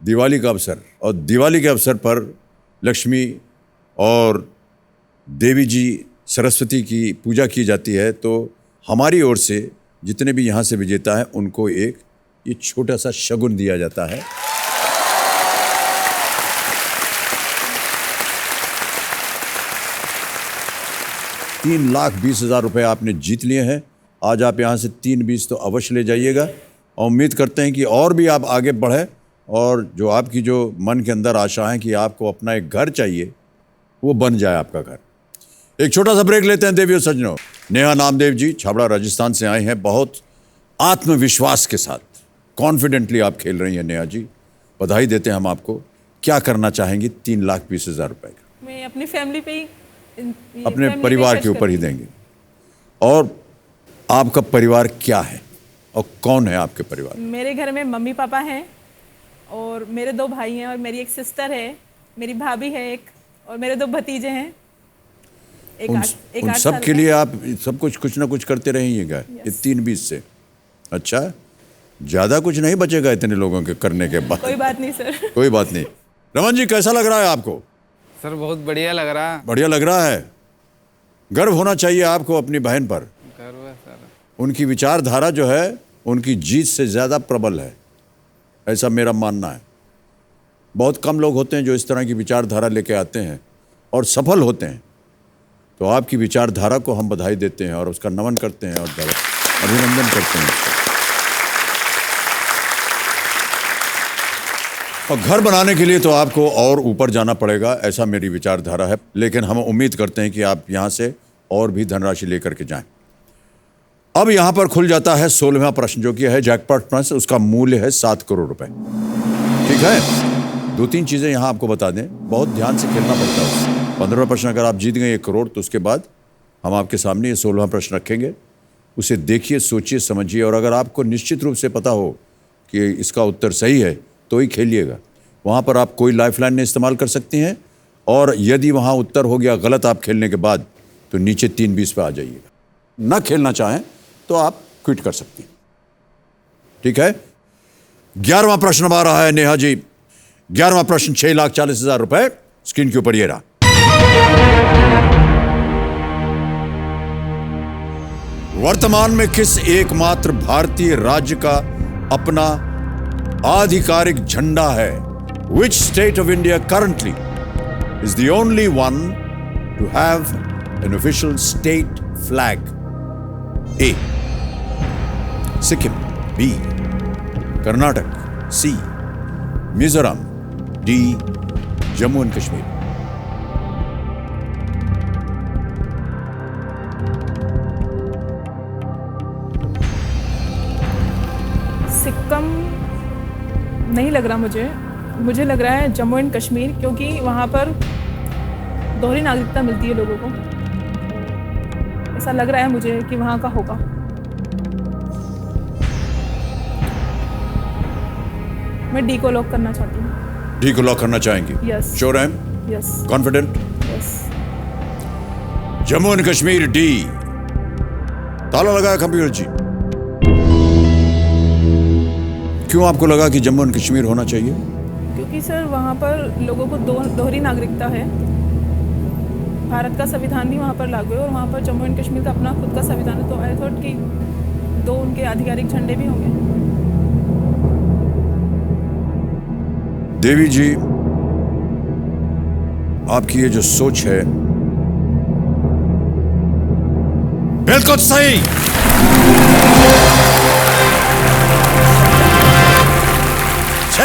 दिवाली का अवसर, और दिवाली के अवसर पर लक्ष्मी और देवी जी सरस्वती की पूजा की जाती है। तो हमारी ओर से जितने भी यहाँ से विजेता हैं उनको एक ये छोटा सा शगुन दिया जाता है। ₹3,20,000 आपने जीत लिए हैं। आज आप यहाँ से 3,20 तो अवश्य ले जाइएगा, और उम्मीद करते हैं कि और भी आप आगे बढ़ें, और जो आपकी जो मन के अंदर आशा है कि आपको अपना एक घर चाहिए, वो बन जाए आपका घर। एक छोटा सा ब्रेक लेते हैं देवियों सज्जनों। नेहा नामदेव जी छाबड़ा राजस्थान से आए हैं, बहुत आत्मविश्वास के साथ, कॉन्फिडेंटली आप खेल रही हैं नेहा जी, बधाई देते हैं हम आपको। क्या करना चाहेंगी ₹3,20,000 का? मैं अपनी फैमिली पे ही, अपने परिवार के ऊपर ही देंगे। और आपका परिवार क्या है और कौन है आपके परिवार? मेरे घर में मम्मी पापा हैं, और मेरे 2 भाई हैं, और मेरी एक सिस्टर है, मेरी भाभी है एक, और मेरे 2 भतीजे हैं। उन सब के लिए आप सब कुछ ना कुछ करते रहेंगे ये 3,20 से। अच्छा, ज्यादा कुछ नहीं बचेगा इतने लोगों के करने के बाद? कोई बात नहीं सर। कोई बात नहीं। रमन जी कैसा लग रहा है आपको? सर बहुत बढ़िया लग रहा है। बढ़िया लग रहा है। गर्व होना चाहिए आपको अपनी बहन पर। गर्व है सर। उनकी विचारधारा जो है उनकी जीत से ज्यादा प्रबल है, ऐसा मेरा मानना है। बहुत कम लोग होते हैं जो इस तरह की विचारधारा लेके आते हैं और सफल होते हैं। तो आपकी विचारधारा को हम बधाई देते हैं और उसका नमन करते हैं और अभिनंदन करते हैं। और घर बनाने के लिए तो आपको और ऊपर जाना पड़ेगा, ऐसा मेरी विचारधारा है, लेकिन हम उम्मीद करते हैं कि आप यहाँ से और भी धनराशि लेकर के जाएं। अब यहाँ पर खुल जाता है 16वां प्रश्न, जो कि है जैकपॉट प्रश्न। उसका मूल्य है 7 करोड़ रुपए। ठीक है, 2-3 चीजें यहाँ आपको बता दें, बहुत ध्यान से खेलना पड़ता है। 15वां प्रश्न अगर आप जीत गए 1 करोड़, तो उसके बाद हम आपके सामने ये 16वां प्रश्न रखेंगे। उसे देखिए, सोचिए, समझिए, और अगर आपको निश्चित रूप से पता हो कि इसका उत्तर सही है तो ही खेलिएगा। वहाँ पर आप कोई लाइफलाइन नहीं इस्तेमाल कर सकती हैं, और यदि वहाँ उत्तर हो गया गलत आप खेलने के बाद, तो नीचे 3,20 पे आ जाइएगा। ना खेलना चाहें तो आप क्विट कर सकती हैं। ठीक है, 11वां प्रश्न आ रहा है नेहा जी। 11वां प्रश्न ₹6,40,000 स्क्रीन के ऊपर ये रहा। वर्तमान में किस एकमात्र भारतीय राज्य का अपना आधिकारिक झंडा है? Which state of India currently is the only one to have an official state flag? A. Sikkim. B. Karnataka. C. Mizoram. D. Jammu and Kashmir. Sikkim नहीं लग रहा मुझे लग रहा है जम्मू एंड कश्मीर, क्योंकि वहाँ पर दोहरी नागरिकता मिलती है लोगों को। ऐसा लग रहा है मुझे कि वहाँ का होगा। मैं डी को लॉक करना चाहती हूँ। डी को लॉक करना चाहेंगी? यस। श्योर हैं? Yes. Confident? Yes. Jammu and Kashmir D. ताला लगाया कंप्यूटर जी। क्यों आपको लगा कि जम्मू एंड कश्मीर होना चाहिए? क्योंकि सर वहाँ पर लोगों को दोहरी नागरिकता है। भारत का संविधान भी वहाँ पर लागू है, और वहाँ पर जम्मू एंड कश्मीर का अपना खुद का संविधान है। तो आई थॉट कि 2 उनके आधिकारिक झंडे भी होंगे। देवी जी, आपकी ये जो सोच है बिल्कुल सही।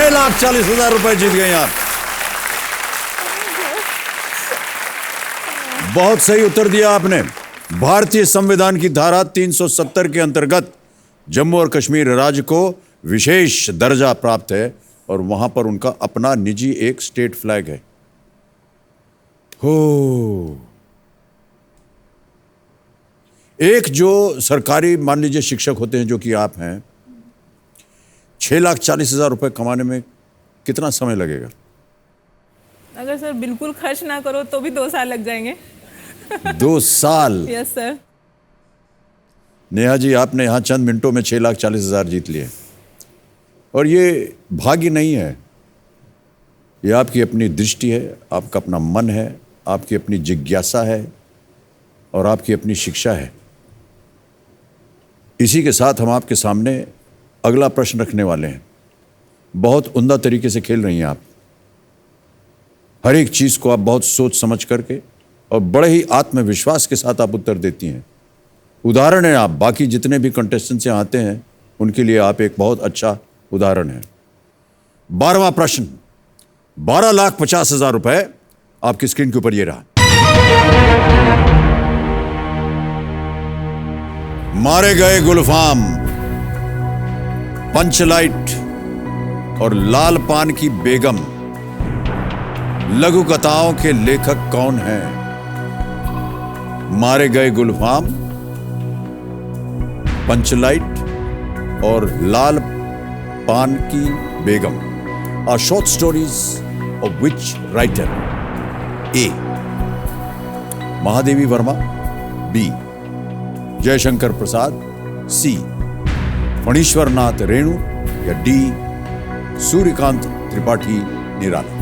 6,40,000 रुपए जीत गए आप। बहुत सही उत्तर दिया आपने। भारतीय संविधान की धारा 370 के अंतर्गत जम्मू और कश्मीर राज्य को विशेष दर्जा प्राप्त है और वहां पर उनका अपना निजी एक स्टेट फ्लैग है। हो एक जो सरकारी मान लीजिए शिक्षक होते हैं जो कि आप हैं, 6,40,000 रुपए कमाने में कितना समय लगेगा? अगर सर बिल्कुल खर्च ना करो तो भी 2 साल लग जाएंगे। 2 साल? Yes sir. नेहा जी, आपने यहां चंद मिनटों में 6,40,000 जीत लिए और ये भाग्य नहीं है, ये आपकी अपनी दृष्टि है, आपका अपना मन है, आपकी अपनी जिज्ञासा है और आपकी अपनी शिक्षा है। इसी के साथ हम आपके सामने अगला प्रश्न रखने वाले हैं। बहुत उम्दा तरीके से खेल रही हैं आप। हर एक चीज को आप बहुत सोच समझ करके और बड़े ही आत्मविश्वास के साथ आप उत्तर देती हैं। उदाहरण है आप, बाकी जितने भी कंटेस्टेंट्स यहाँ आते हैं उनके लिए आप एक बहुत अच्छा उदाहरण है। 12वां प्रश्न, 12,50,000 रुपए आपकी स्क्रीन के ऊपर ये रहा। मारे गए गुलफाम, पंचलाइट और लाल पान की बेगम लघु कथाओं के लेखक कौन हैं? मारे गए गुलफाम, पंचलाइट और Lal Paan ki Begum are short stories of which writer? A Mahadevi Verma, B Jaishankar Prasad, C Phanishwar Nath Renu या डी सूर्यकांत त्रिपाठी निराला?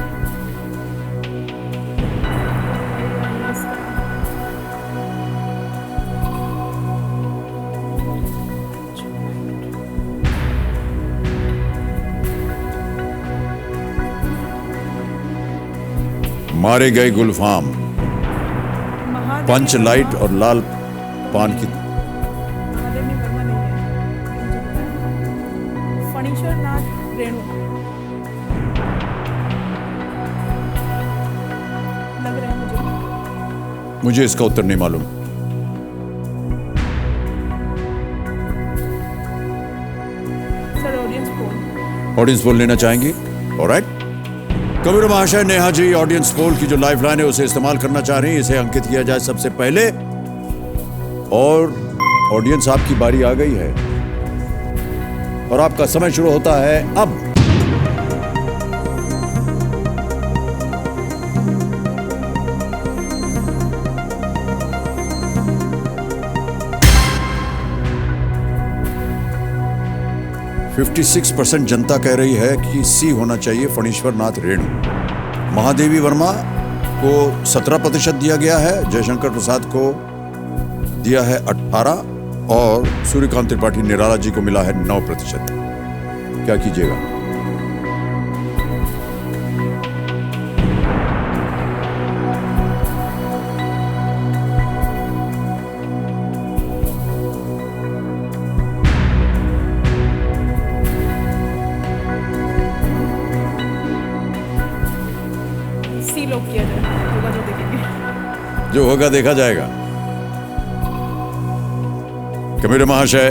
मारे गए गुलफाम, पंच लाइट और लाल पान की महादेवी वर्मा नहीं है, फणीश्वर नाथ रेणु लग रहा है मुझे इसका उत्तर नहीं मालूम। Sir audience poll. Audience poll लेना चाहेंगी? ऑलराइट। कबीर महाशय, नेहा जी ऑडियंस पोल की जो लाइफ लाइन है उसे इस्तेमाल करना चाह रही हैं। इसे अंकित किया जाए सबसे पहले और ऑडियंस आपकी बारी आ गई है और आपका समय शुरू होता है अब। %56 जनता कह रही है कि सी होना चाहिए, फणीश्वर नाथ रेणु। महादेवी वर्मा को 17% दिया गया है, जयशंकर प्रसाद को दिया है 18% और सूर्यकांत त्रिपाठी निराला जी को मिला है 9%। क्या कीजिएगा? सी लोग किया जाए, होगा जो देखेंगे। जो होगा देखा जाएगा। कबीर महाशय,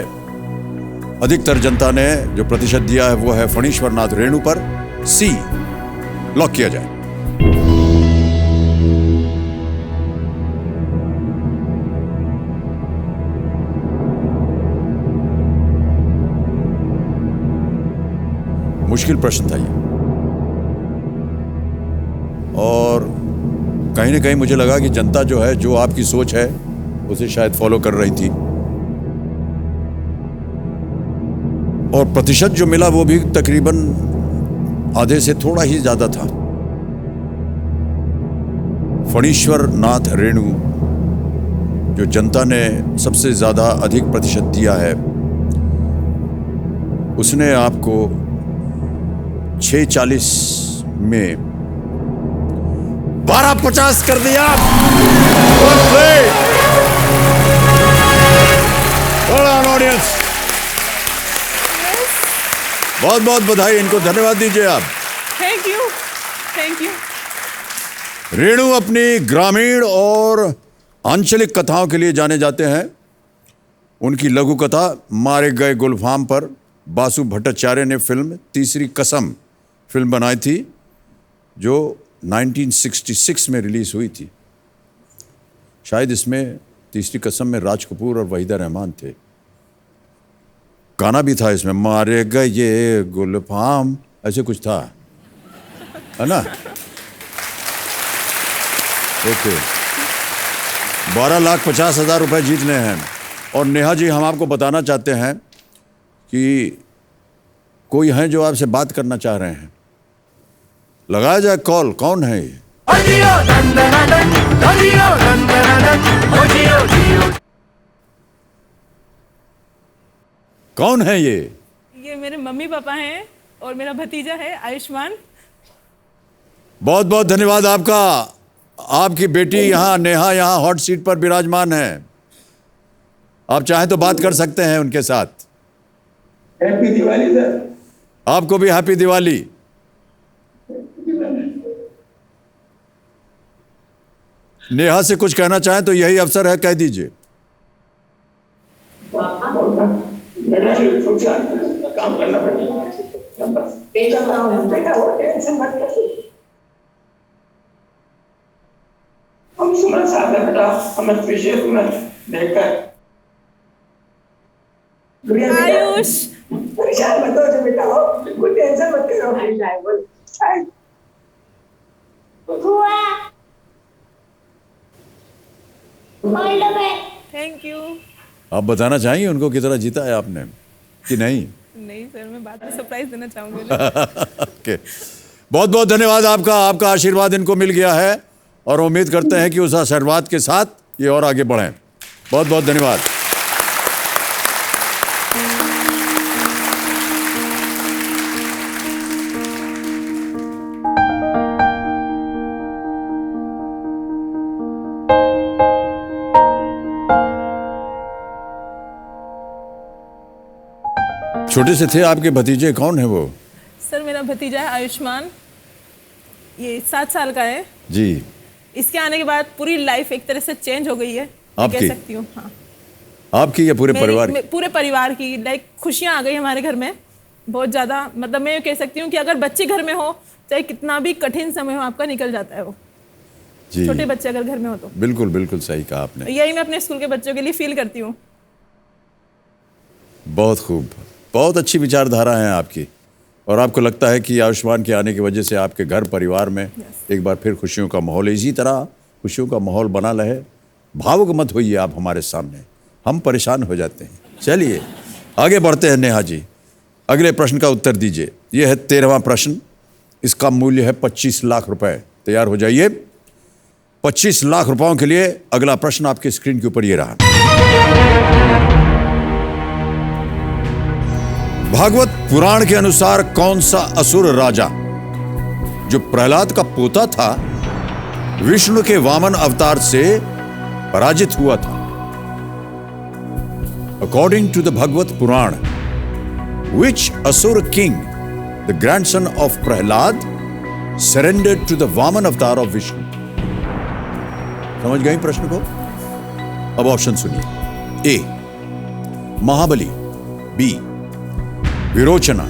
अधिकतर जनता ने जो प्रतिशत दिया है वो है फणीश्वर नाथ रेणु पर। सी लॉक किया जाए। मुश्किल प्रश्न था ये और कहीं ना कहीं मुझे लगा कि जनता जो है, जो आपकी सोच है उसे शायद फॉलो कर रही थी और प्रतिशत जो मिला वो भी तकरीबन आधे से थोड़ा ही ज्यादा था। फणीश्वर नाथ रेणु जो जनता ने सबसे ज्यादा अधिक प्रतिशत दिया है, उसने आपको 640 में 1250 कर दिया। ऑडियंस, बहुत बहुत बधाई, इनको धन्यवाद दीजिए आप। Thank you, thank you. Renu अपनी ग्रामीण और आंचलिक कथाओं के लिए जाने जाते हैं। उनकी लघु कथा मारे गए गुलफाम पर बासु भट्टाचार्य ने फिल्म तीसरी कसम फिल्म बनाई थी, जो 1966 में रिलीज हुई थी। शायद इसमें तीसरी कसम में राज कपूर और वहीदा रहमान थे। गाना भी था इसमें, मारे गए ये गुलफाम, ऐसे कुछ था, है ना? ओके, 12,50,000 रुपए जीतने हैं। और नेहा जी, हम आपको बताना चाहते हैं कि कोई हैं जो आपसे बात करना चाह रहे हैं। लगाया जाए कॉल, कौन है ये? कौन है ये? ये मेरे मम्मी पापा हैं और मेरा भतीजा है आयुष्मान। बहुत बहुत धन्यवाद आपका। आपकी बेटी यहाँ नेहा यहाँ हॉट सीट पर विराजमान है। आप चाहें तो बात कर सकते हैं उनके साथ। Happy Diwali sir. आपको भी हैप्पी दिवाली। नेहा से कुछ कहना चाहें तो यही अवसर है, कह दीजिए। काम करना हम सुमन साहब है बेटा, हमें खुशी है तुम्हें देखकर। आयुष, परेशान मत हो जो बेटा, हो बिल्कुल टेंशन मत करो। Thank you. आप बताना चाहेंगे उनको कितना जीता है आपने कि नहीं? नहीं सर, मैं बाद में सरप्राइज देना चाहूंगी। ओके, बहुत बहुत धन्यवाद आपका। आपका आशीर्वाद इनको मिल गया है और उम्मीद करते हैं कि उस आशीर्वाद के साथ ये और आगे बढ़ें। बहुत बहुत धन्यवाद। छोटे से थे आपके भतीजे, कौन है वो? सर मेरा भतीजा है आयुष्मान, ये 7 साल का है जी। इसके आने के बाद पूरी लाइफ एक तरह से चेंज हो गई है, मैं आपकी? कह सकती हूँ। हाँ, आपकी या पूरे परिवार की? पूरे परिवार की। लाइक खुशियाँ आ गई हमारे घर में बहुत ज़्यादा। मतलब मैं ये कह सकती हूँ कि अगर बच्चे घर में हो, चाहे कितना भी कठिन समय हो, आपका निकल जाता है वो। जी, छोटे बच्चे अगर घर में हो तो। बिल्कुल बिल्कुल सही कहा आपने। यही मैं अपने स्कूल के बच्चों के लिए फील करती हूँ। बहुत खूब, बहुत अच्छी विचारधारा है आपकी। और आपको लगता है कि आयुष्मान के आने की वजह से आपके घर परिवार में एक बार फिर खुशियों का माहौल, इसी तरह खुशियों का माहौल बना रहे। भावुक मत होइए आप हमारे सामने, हम परेशान हो जाते हैं। चलिए आगे बढ़ते हैं। नेहा जी, अगले प्रश्न का उत्तर दीजिए। यह है 13वां प्रश्न। इसका मूल्य है 25 लाख रुपए। तैयार हो जाइए। 25 लाख रुपयों के लिए अगला प्रश्न आपके स्क्रीन के ऊपर ये रहा। भागवत पुराण के अनुसार कौन सा असुर राजा, जो प्रहलाद का पोता था, विष्णु के वामन अवतार से पराजित हुआ था? According to the Bhagavata Purana, which asura king, the grandson of Prahlad, surrendered to the Vamana avatar of Vishnu? समझ गए प्रश्न को? अब ऑप्शन सुनिए। ए महाबली, बी विरोचना,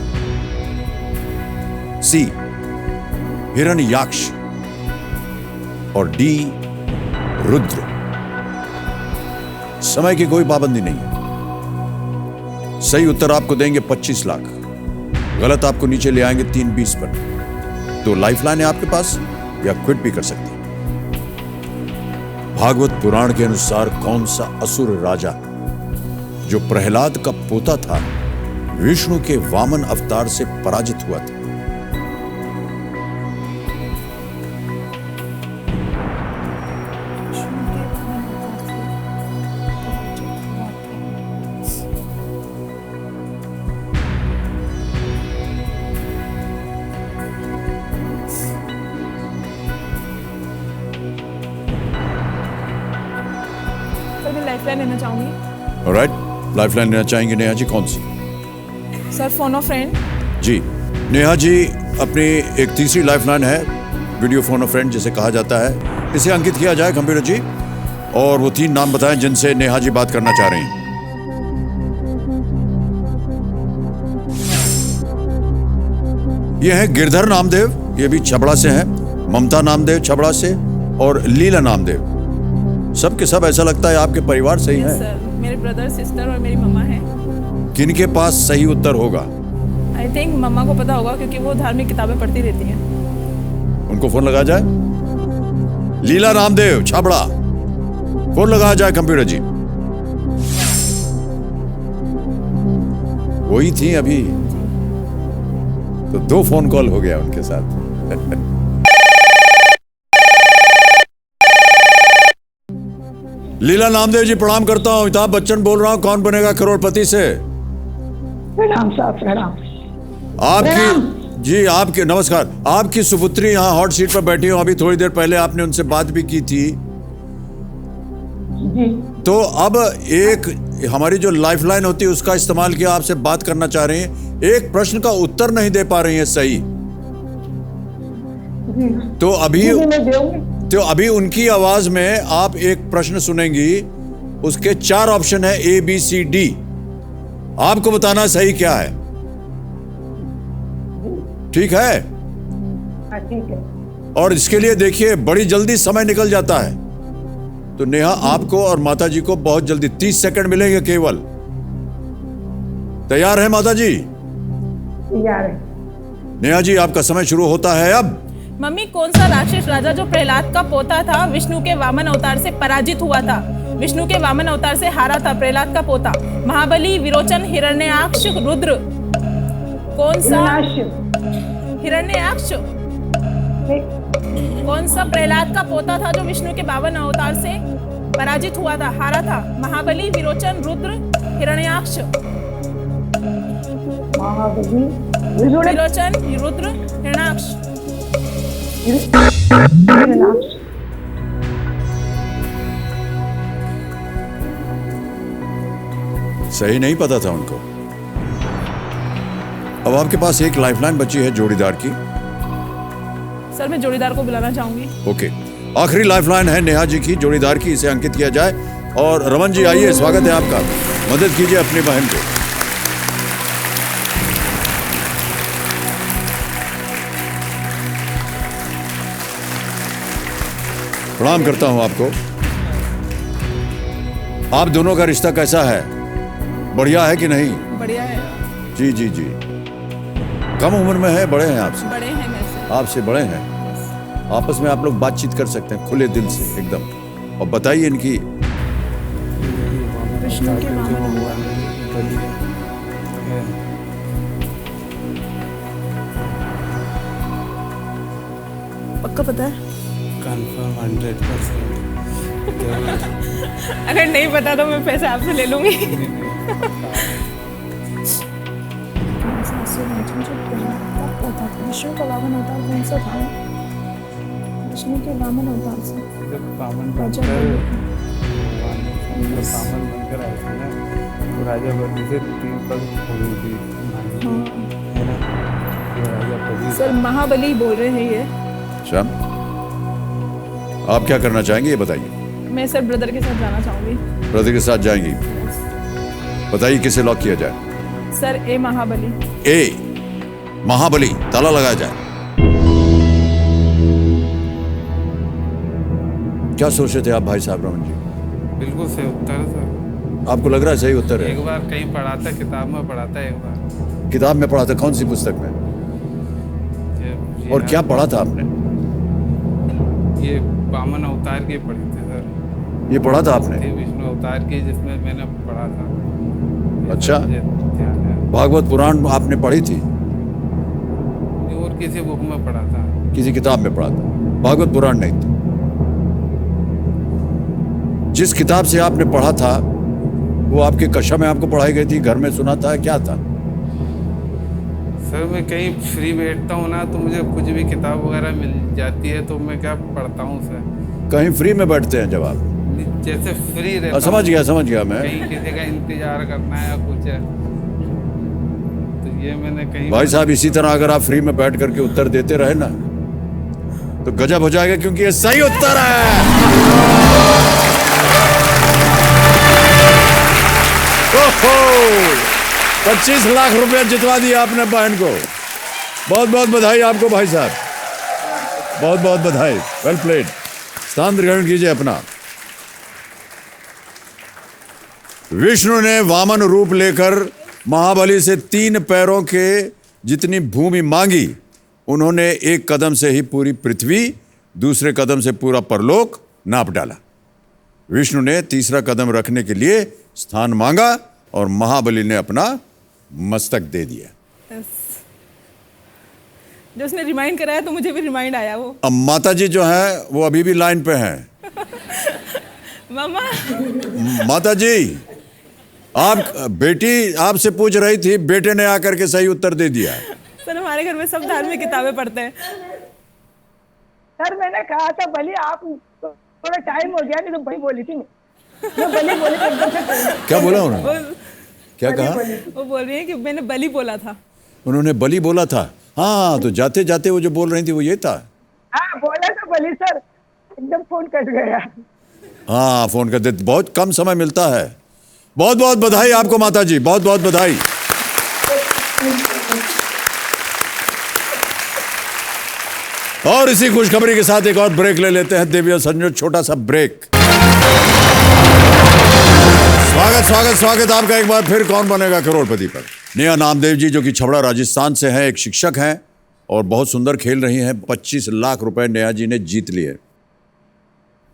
सी हिरण्याक्ष और डी रुद्र। समय की कोई पाबंदी नहीं है। सही उत्तर आपको देंगे 25 लाख, गलत आपको नीचे ले आएंगे 3-20 पर। तो लाइफलाइन है आपके पास, या क्विट भी कर सकते हैं। भागवत पुराण के अनुसार कौन सा असुर राजा, जो प्रहलाद का पोता था, विष्णु के वामन अवतार से पराजित हुआ था? सर मैं लाइफलाइन लेना चाहूंगी। ऑलराइट, लाइफलाइन लेना चाहेंगे नेहा जी, कौन सी? सर फोन ऑफ फ्रेंड, जी, नेहा जी अपनी एक तीसरी लाइफलाइन है, वीडियो फोन फ्रेंड जिसे कहा जाता है, इसे अंकित किया जाए कंप्यूटर जी, और वो 3 नाम बताएं जिनसे नेहा जी बात करना चाह रही हैं। ये है गिरधर नामदेव, ये भी छबड़ा से हैं, ममता नामदेव छबड़ा से, और लीला नामदेव। सब के सब ऐसा लगता है आपके परिवार से ही यस हैं। सर, मेरे ब्रदर सिस्टर और मेरी मम्मा है। किनके पास सही उत्तर होगा? आई थिंक मम्मा को पता होगा क्योंकि वो धार्मिक किताबें पढ़ती रहती हैं। उनको फोन लगा जाए। लीला नामदेव छाबड़ा, फोन लगाया जाए कंप्यूटर जी। वही थी अभी, तो 2 फोन कॉल हो गया उनके साथ। लीला नामदेव जी प्रणाम करता हूं, अमिताभ बच्चन बोल रहा हूं, कौन बनेगा करोड़पति से। प्रणाम साहब, प्रणाम। आपकी जी, आपके नमस्कार, आपकी सुपुत्री यहाँ हॉट सीट पर बैठी हो, अभी थोड़ी देर पहले आपने उनसे बात भी की थी। जी तो अब एक हमारी जो लाइफलाइन होती है उसका इस्तेमाल किया, आपसे बात करना चाह रही हैं, एक प्रश्न का उत्तर नहीं दे पा रही हैं सही, जी तो अभी जी, मैं दूंगी। तो अभी उनकी आवाज में आप एक प्रश्न सुनेंगी, उसके 4 ऑप्शन है ABCD, आपको बताना सही क्या है। ठीक है? हाँ ठीक है। और इसके लिए देखिए बड़ी जल्दी समय निकल जाता है, तो नेहा आपको और माता जी को बहुत जल्दी 30 सेकंड मिलेंगे केवल। तैयार है माता जी? तैयार है। नेहा जी आपका समय शुरू होता है अब। मम्मी, कौन सा राक्षस राजा जो प्रहलाद का पोता था, विष्णु के वामन अवतार से पराजित हुआ था, विष्णु के वामन अवतार से हारा था, प्रहलाद का पोता? महाबली, विरोचन, हिरण्याक्ष, रुद्र। कौन सा? हिरण्याक्ष। कौन सा प्रहलाद का पोता था जो विष्णु के 52 अवतार से पराजित हुआ था, हारा था? महाबली, विरोचन, रुद्र, हिरण्याक्ष। महाबली, विरोचन, रुद्र, हिरण्याक्ष। सही नहीं पता था उनको। अब आपके पास एक लाइफलाइन बची है जोड़ीदार की। सर, मैं जोड़ीदार को बुलाना चाहूंगी। ओके, आखिरी लाइफलाइन है नेहा जी की, जोड़ीदार की, इसे अंकित किया जाए। और रमन जी आइए, स्वागत है आपका, मदद कीजिए अपनी बहन को। प्रणाम करता हूं आपको। आप दोनों का रिश्ता कैसा है? बढ़िया है कि नहीं? बढ़िया है। जी जी जी। कम उम्र में है, बड़े हैं आपसे? बड़े हैं मेरे से। आपसे बड़े हैं। आपस में आप लोग बातचीत कर सकते हैं खुले दिल से एकदम। और बताइए इनकी। विष्णु के वामन अवतार। पक्का पता है? कंफर्म 100%। अगर नहीं पता तो मैं पैसे आपसे ले लूंगी। विष्णु का वामन अवतार कौन सा था? विष्णु के वामन अवतार से जब वामन राजा बनकर बलि। वामन बनकर आए थे ना, तो राजा बलि से 3 पग हो गई थी, है ना? तो राजा बलि सर, महाबली बोल रहे हैं ये। अच्छा, आप क्या करना चाहेंगे ये बताइए। मैं सर ब्रदर के साथ जाना चाहूंगी। ब्रदर के साथ जाएंगी? बताइए किसे लॉक किया जाए। सर, ए महाबली। ए महाबली, ताला लगाया जाए। क्या सोच रहे थे आप भाई साहब रमन जी? बिल्कुल सही उत्तर है सर। आपको लग रहा है सही उत्तर है? एक बार कहीं पढ़ा था, किताब में पढ़ा था एक बार। किताब में पढ़ा था? कौन सी पुस्तक में? और क्या पढ़ा था आपने? ये वामन अवतार की पढ़ी थी सर। ये पढ़ा था आपने? ये विष्णु अवतार की, जिसमें मैंने पढ़ा था। अच्छा। मुझे ध्यान है। भागवत पुराण आपने पढ़ी थी? ये और किसी बुक में पढ़ा था। किसी किताब में पढ़ा था? भागवत पुराण नहीं थी। जिस किताब से आपने पढ़ा था वो आपकी कक्षा में आपको पढ़ाई गई थी, घर में सुना था, क्या था? सर, मैं कहीं फ्री बैठता हूँ ना, तो मुझे कुछ भी किताब वगैरह मिल जाती है, तो मैं क्या पढ़ता हूँ सर। कहीं फ्री में बैठते हैं जब आप? जैसे फ्री रहता समझ गया मैं। कहीं किसी का इंतजार करना है या कुछ है, तो ये मैंने कहीं भाई साहब इसी तरह अगर आप फ्री में बैठ करके उत्तर देते रहे ना तो गजब हो जाएगा, क्योंकि ये सही उत्तर है। ओहो, 25 लाख रुपए जितवा दिया आपने बहन को। बहुत बहुत बधाई आपको भाई साहब, बहुत बहुत बधाई। Well played. स्थान ग्रहण कीजिए अपना। विष्णु ने वामन रूप लेकर महाबली से 3 पैरों के जितनी भूमि मांगी, उन्होंने एक कदम से ही पूरी पृथ्वी, दूसरे कदम से पूरा परलोक नाप डाला। विष्णु ने तीसरा कदम रखने के लिए स्थान मांगा और महाबली ने अपना मस्तक दे दिया। जो उसने रिमाइंड कराया तो मुझे भी रिमाइंड आया वो। अब माता जी जो है वो अभी भी लाइन पे हैं। मामा, माता जी, आप बेटी आपसे पूछ रही थी, बेटे ने आकर के सही उत्तर दे दिया। सर हमारे घर में सब धार्मिक किताबें पढ़ते हैं। सर मैंने कहा था बली, आप थोड़ा टाइम हो गया, नहीं तो बली बोली थी मैं बली बोली थी एकदम से। क्या बोला उन्होंने? क्या कहा? वो बोल रही है कि मैंने बली बोला था। उन्होंने बली बोला था। हाँ, तो जाते जाते वो जो बोल रही थी वो ये था। हाँ बोला था बली सर, एकदम फोन कट गया। हाँ, फोन कर देते, बहुत कम समय मिलता है। बहुत बहुत बधाई आपको माता जी, बहुत बहुत बधाई। और इसी खुशखबरी के साथ एक और ब्रेक ले लेते हैं देवी और संजो, छोटा सा ब्रेक। स्वागत स्वागत स्वागत आपका एक बार फिर कौन बनेगा करोड़पति पर। नेहा नामदेव जी जो कि छबड़ा राजस्थान से हैं, एक शिक्षक हैं और बहुत सुंदर खेल रही हैं। 25 लाख रुपए नेहा जी ने जीत लिए।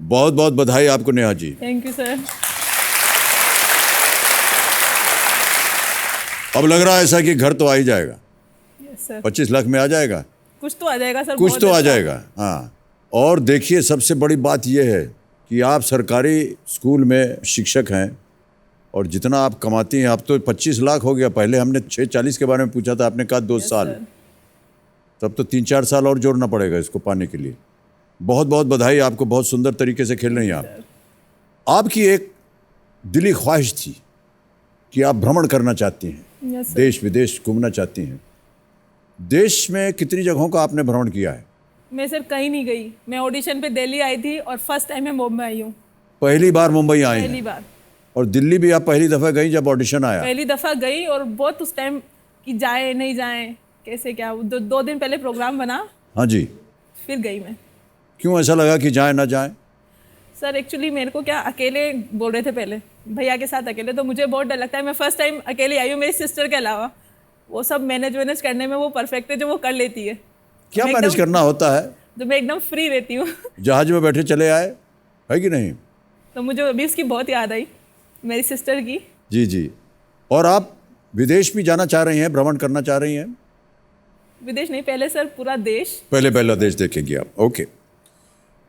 बहुत बहुत बधाई आपको Neha ji. Thank you sir. अब लग रहा है ऐसा कि घर तो आ ही जाएगा। यस सर, 25 लाख में आ जाएगा, कुछ तो आ जाएगा सर, कुछ बहुत तो आ अच्छा। जाएगा। हाँ, और देखिए सबसे बड़ी बात यह है कि आप सरकारी स्कूल में शिक्षक हैं और जितना आप कमाती हैं, आप तो 25 लाख हो गया। पहले हमने 640 के बारे में पूछा था, आपने कहा 2 साल। सर। तब तो 3-4 साल और जोड़ना पड़ेगा इसको पाने के लिए। बहुत बहुत बधाई आपको, बहुत सुंदर तरीके से खेल रही हैं आप। आपकी एक दिली ख्वाहिश थी कि आप भ्रमण करना चाहती हैं, यस सर। देश विदेश घूमना चाहती हैं। देश में कितनी जगहों का आपने भ्रमण किया है? मैं सर कहीं नहीं गई। मैं ऑडिशन पे दिल्ली आई थी और फर्स्ट टाइम मैं मुंबई आई हूँ। पहली बार मुंबई आई पहली हैं। बार। और दिल्ली भी आप पहली दफा गई जब ऑडिशन आया? पहली दफ़ा गई और बहुत उस टाइम कि जाए नहीं जाए कैसे क्या, 2 दिन पहले प्रोग्राम बना, हाँ जी। फिर गई मैं। क्यों ऐसा लगा कि जाए ना जाए? सर एक्चुअली मेरे को क्या, अकेले बोल रहे थे पहले, भैया के साथ अकेले, तो मुझे बहुत डर लगता है। मैं फर्स्ट टाइम अकेले आई हूँ, मेरी सिस्टर के अलावा। वो सब मैनेज करने में वो परफेक्ट है, जो वो कर लेती है। क्या मैं मैनेज एकदम- करना होता है? तो मैं एकदम फ्री रहती हूँ। जहाज में बैठे चले आए, है कि नहीं? तो मुझे अभी उसकी बहुत याद आई, मेरी सिस्टर की। जी जी। और आप विदेश भी जाना चाह रही हैं, भ्रमण करना चाह रही हैं? विदेश नहीं, पहले सर पूरा देश। पहला देश देखेंगे आप। Okay,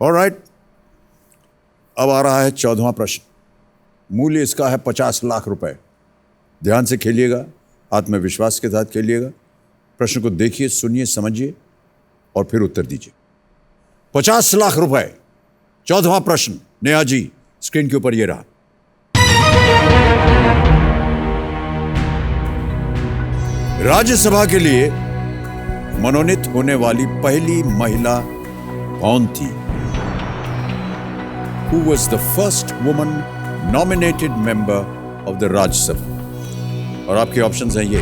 alright. अब आ रहा है 14वां प्रश्न। मूल्य इसका है 50 लाख रुपए। ध्यान से खेलिएगा, आत्मविश्वास के साथ खेलिएगा। प्रश्न को देखिए, सुनिए, समझिए और फिर उत्तर दीजिए। 50 लाख रुपए, 14वां प्रश्न। नेहा जी, स्क्रीन के ऊपर ये रहा। राज्यसभा के लिए मनोनीत होने वाली पहली महिला कौन थी? Who was the first woman nominated member of the Rajya Sabha? और आपके ऑप्शंस हैं ये: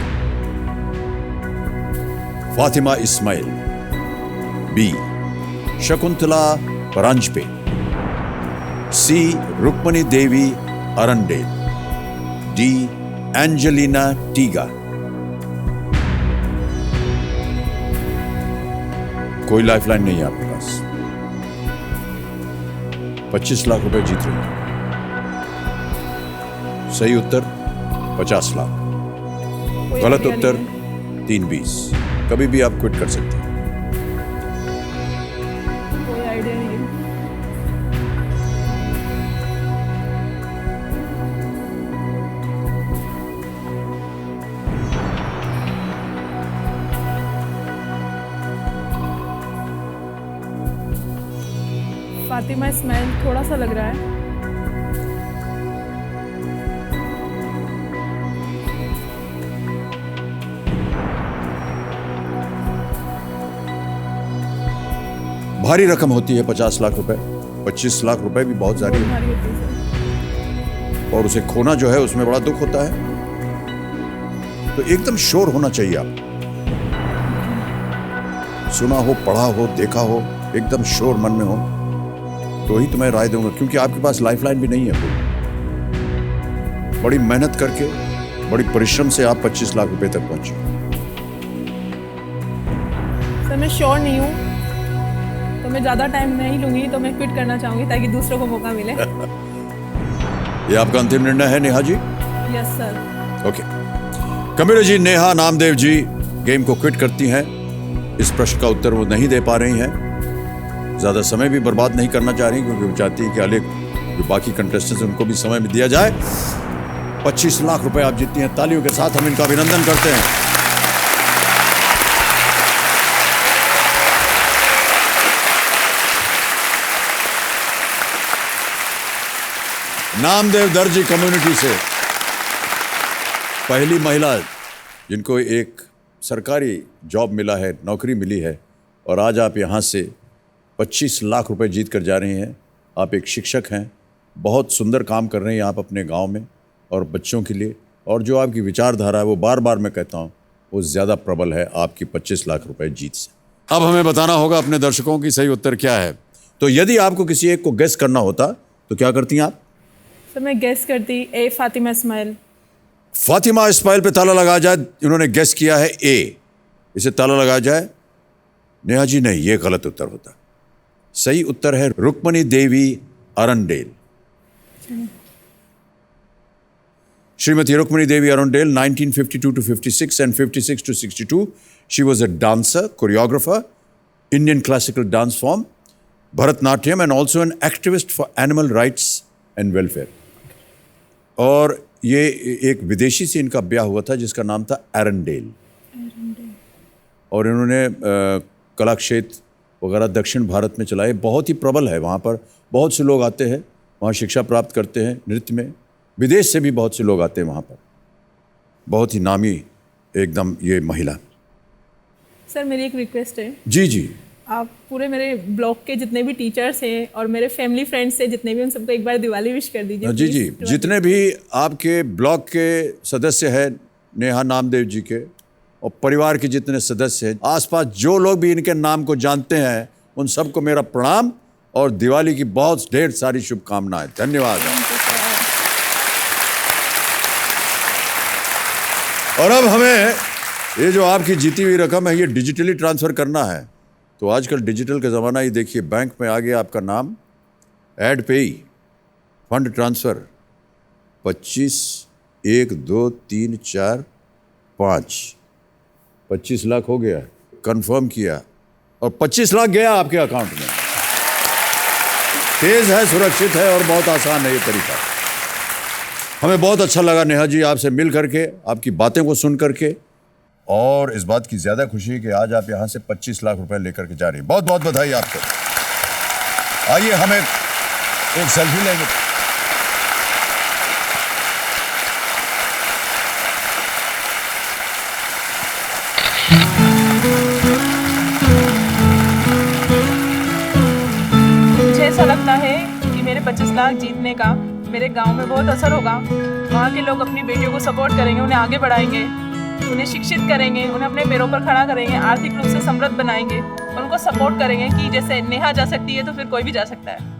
फातिमा इस्माइल, बी शकुंतला परांजपे, सी रुक्मणी देवी अरंडेल, डी एंजेलिना टीगा। कोई लाइफलाइन नहीं है आपके पास। 25 लाख रुपए जीत रही हैं। सही उत्तर 50 लाख, कोई गलत idea उत्तर नहीं है। 3-20। कभी भी आप क्विट कर सकते हैं। कोई आइडिया नहीं है। फातिमा इस्माइल थोड़ा सा लग रहा है। भारी रकम होती है 50 लाख रुपए, 25 लाख रुपए भी बहुत सारी है, भारी होती है सर। और उसे खोना जो है उसमें बड़ा दुख होता है। तो एकदम श्योर होना चाहिए आप, सुना हो, पढ़ा हो, देखा हो, एकदम श्योर मन में हो तो ही तुम्हें राय दूंगा, क्योंकि आपके पास लाइफलाइन भी नहीं है कोई। बड़ी मेहनत करके, बड़ी परिश्रम से आप 25 लाख रुपए तक पहुंचे। सर मैं श्योर नहीं हूँ, तो मैं ज़्यादा टाइम नहीं लूँगी, तो मैं क्विट करना चाहूँगी ताकि दूसरों को मौका मिले। ये आपका अंतिम निर्णय है Neha ji? Yes sir. Okay. Kabir ji, Neha Namdev ji game को क्विट करती हैं। इस प्रश्न का उत्तर वो नहीं दे पा रही हैं, ज़्यादा समय भी बर्बाद नहीं करना चाह रही, क्योंकि वो चाहती है कि अलग जो बाकी कंटेस्टेंट्स उनको भी समय में दिया जाए। 25 लाख रुपए आप जीतती हैं। तालियों के साथ हम इनका अभिनंदन करते हैं। नामदेव दर्जी कम्युनिटी से पहली महिला जिनको एक सरकारी जॉब मिला है, नौकरी मिली है, और आज आप यहाँ से 25 लाख रुपए जीत कर जा रही हैं। आप एक शिक्षक हैं, बहुत सुंदर काम कर रहे हैं आप अपने गांव में और बच्चों के लिए, और जो आपकी विचारधारा है वो बार बार मैं कहता हूँ वो ज़्यादा प्रबल है आपकी 25 लाख रुपए जीत से। अब हमें बताना होगा अपने दर्शकों की सही उत्तर क्या है। तो यदि आपको किसी एक को गेस करना होता तो क्या करती हैं आप? सर मैं गेस करती ए फातिमा इस्माइल। फातिमा इस्माइल पे ताला लगाया जाए। इन्होंने गेस किया है ए, इसे ताला लगाया जाए। नेहा जी नहीं, ये गलत उत्तर होता। सही उत्तर है रुक्मणी देवी अरनडेल। श्रीमती रुक्मणी देवी अरनडेल, 1952 to 56 and 56 to 62, she was a dancer, choreographer, Indian classical dance form, Bharatnatyam, and also an activist for animal rights and welfare. और ये एक विदेशी से इनका ब्याह हुआ था जिसका नाम था एरनडेल, और इन्होंने कला क्षेत्र वगैरह दक्षिण भारत में चलाए। बहुत ही प्रबल है, वहाँ पर बहुत से लोग आते हैं, वहाँ शिक्षा प्राप्त करते हैं नृत्य में। विदेश से भी बहुत से लोग आते हैं वहाँ पर। बहुत ही नामी एकदम ये महिला। सर मेरी एक रिक्वेस्ट है। जी जी। आप पूरे मेरे ब्लॉग के जितने भी टीचर्स हैं और मेरे फैमिली फ्रेंड्स हैं जितने भी, उन सबको एक बार दिवाली विश कर दीजिए। जी जी, जितने भी आपके ब्लॉग के सदस्य हैं नेहा नामदेव जी के, और परिवार के जितने सदस्य हैं, आसपास जो लोग भी इनके नाम को जानते हैं, उन सबको मेरा प्रणाम और दिवाली की बहुत ढेर सारी शुभकामनाएं। धन्यवाद। और अब हमें ये जो आपकी जीती हुई रकम है ये डिजिटली ट्रांसफ़र करना है। तो आजकल डिजिटल का ज़माना ही देखिए, बैंक में आ गया आपका नाम, ऐड पेई, फंड ट्रांसफ़र, 25 1 2 3 4 5, 25 लाख हो गया, कंफर्म किया और 25 लाख गया आपके अकाउंट में। तेज़ है, सुरक्षित है और बहुत आसान है ये तरीका। हमें बहुत अच्छा लगा नेहा जी आपसे मिल करके, आपकी बातें को सुन करके, और इस बात की ज़्यादा खुशी है कि आज आप यहाँ से 25 लाख रुपए लेकर के जा रही हैं। बहुत बहुत बधाई आपको। आइए हमें एक सेल्फी लेंगे। मुझे ऐसा लगता है कि मेरे 25 लाख जीतने का मेरे गांव में बहुत असर होगा। वहाँ के लोग अपनी बेटियों को सपोर्ट करेंगे, उन्हें आगे बढ़ाएंगे, उन्हें शिक्षित करेंगे, उन्हें अपने पैरों पर खड़ा करेंगे, आर्थिक रूप से समृद्ध बनाएंगे और उनको सपोर्ट करेंगे कि जैसे नेहा जा सकती है तो फिर कोई भी जा सकता है।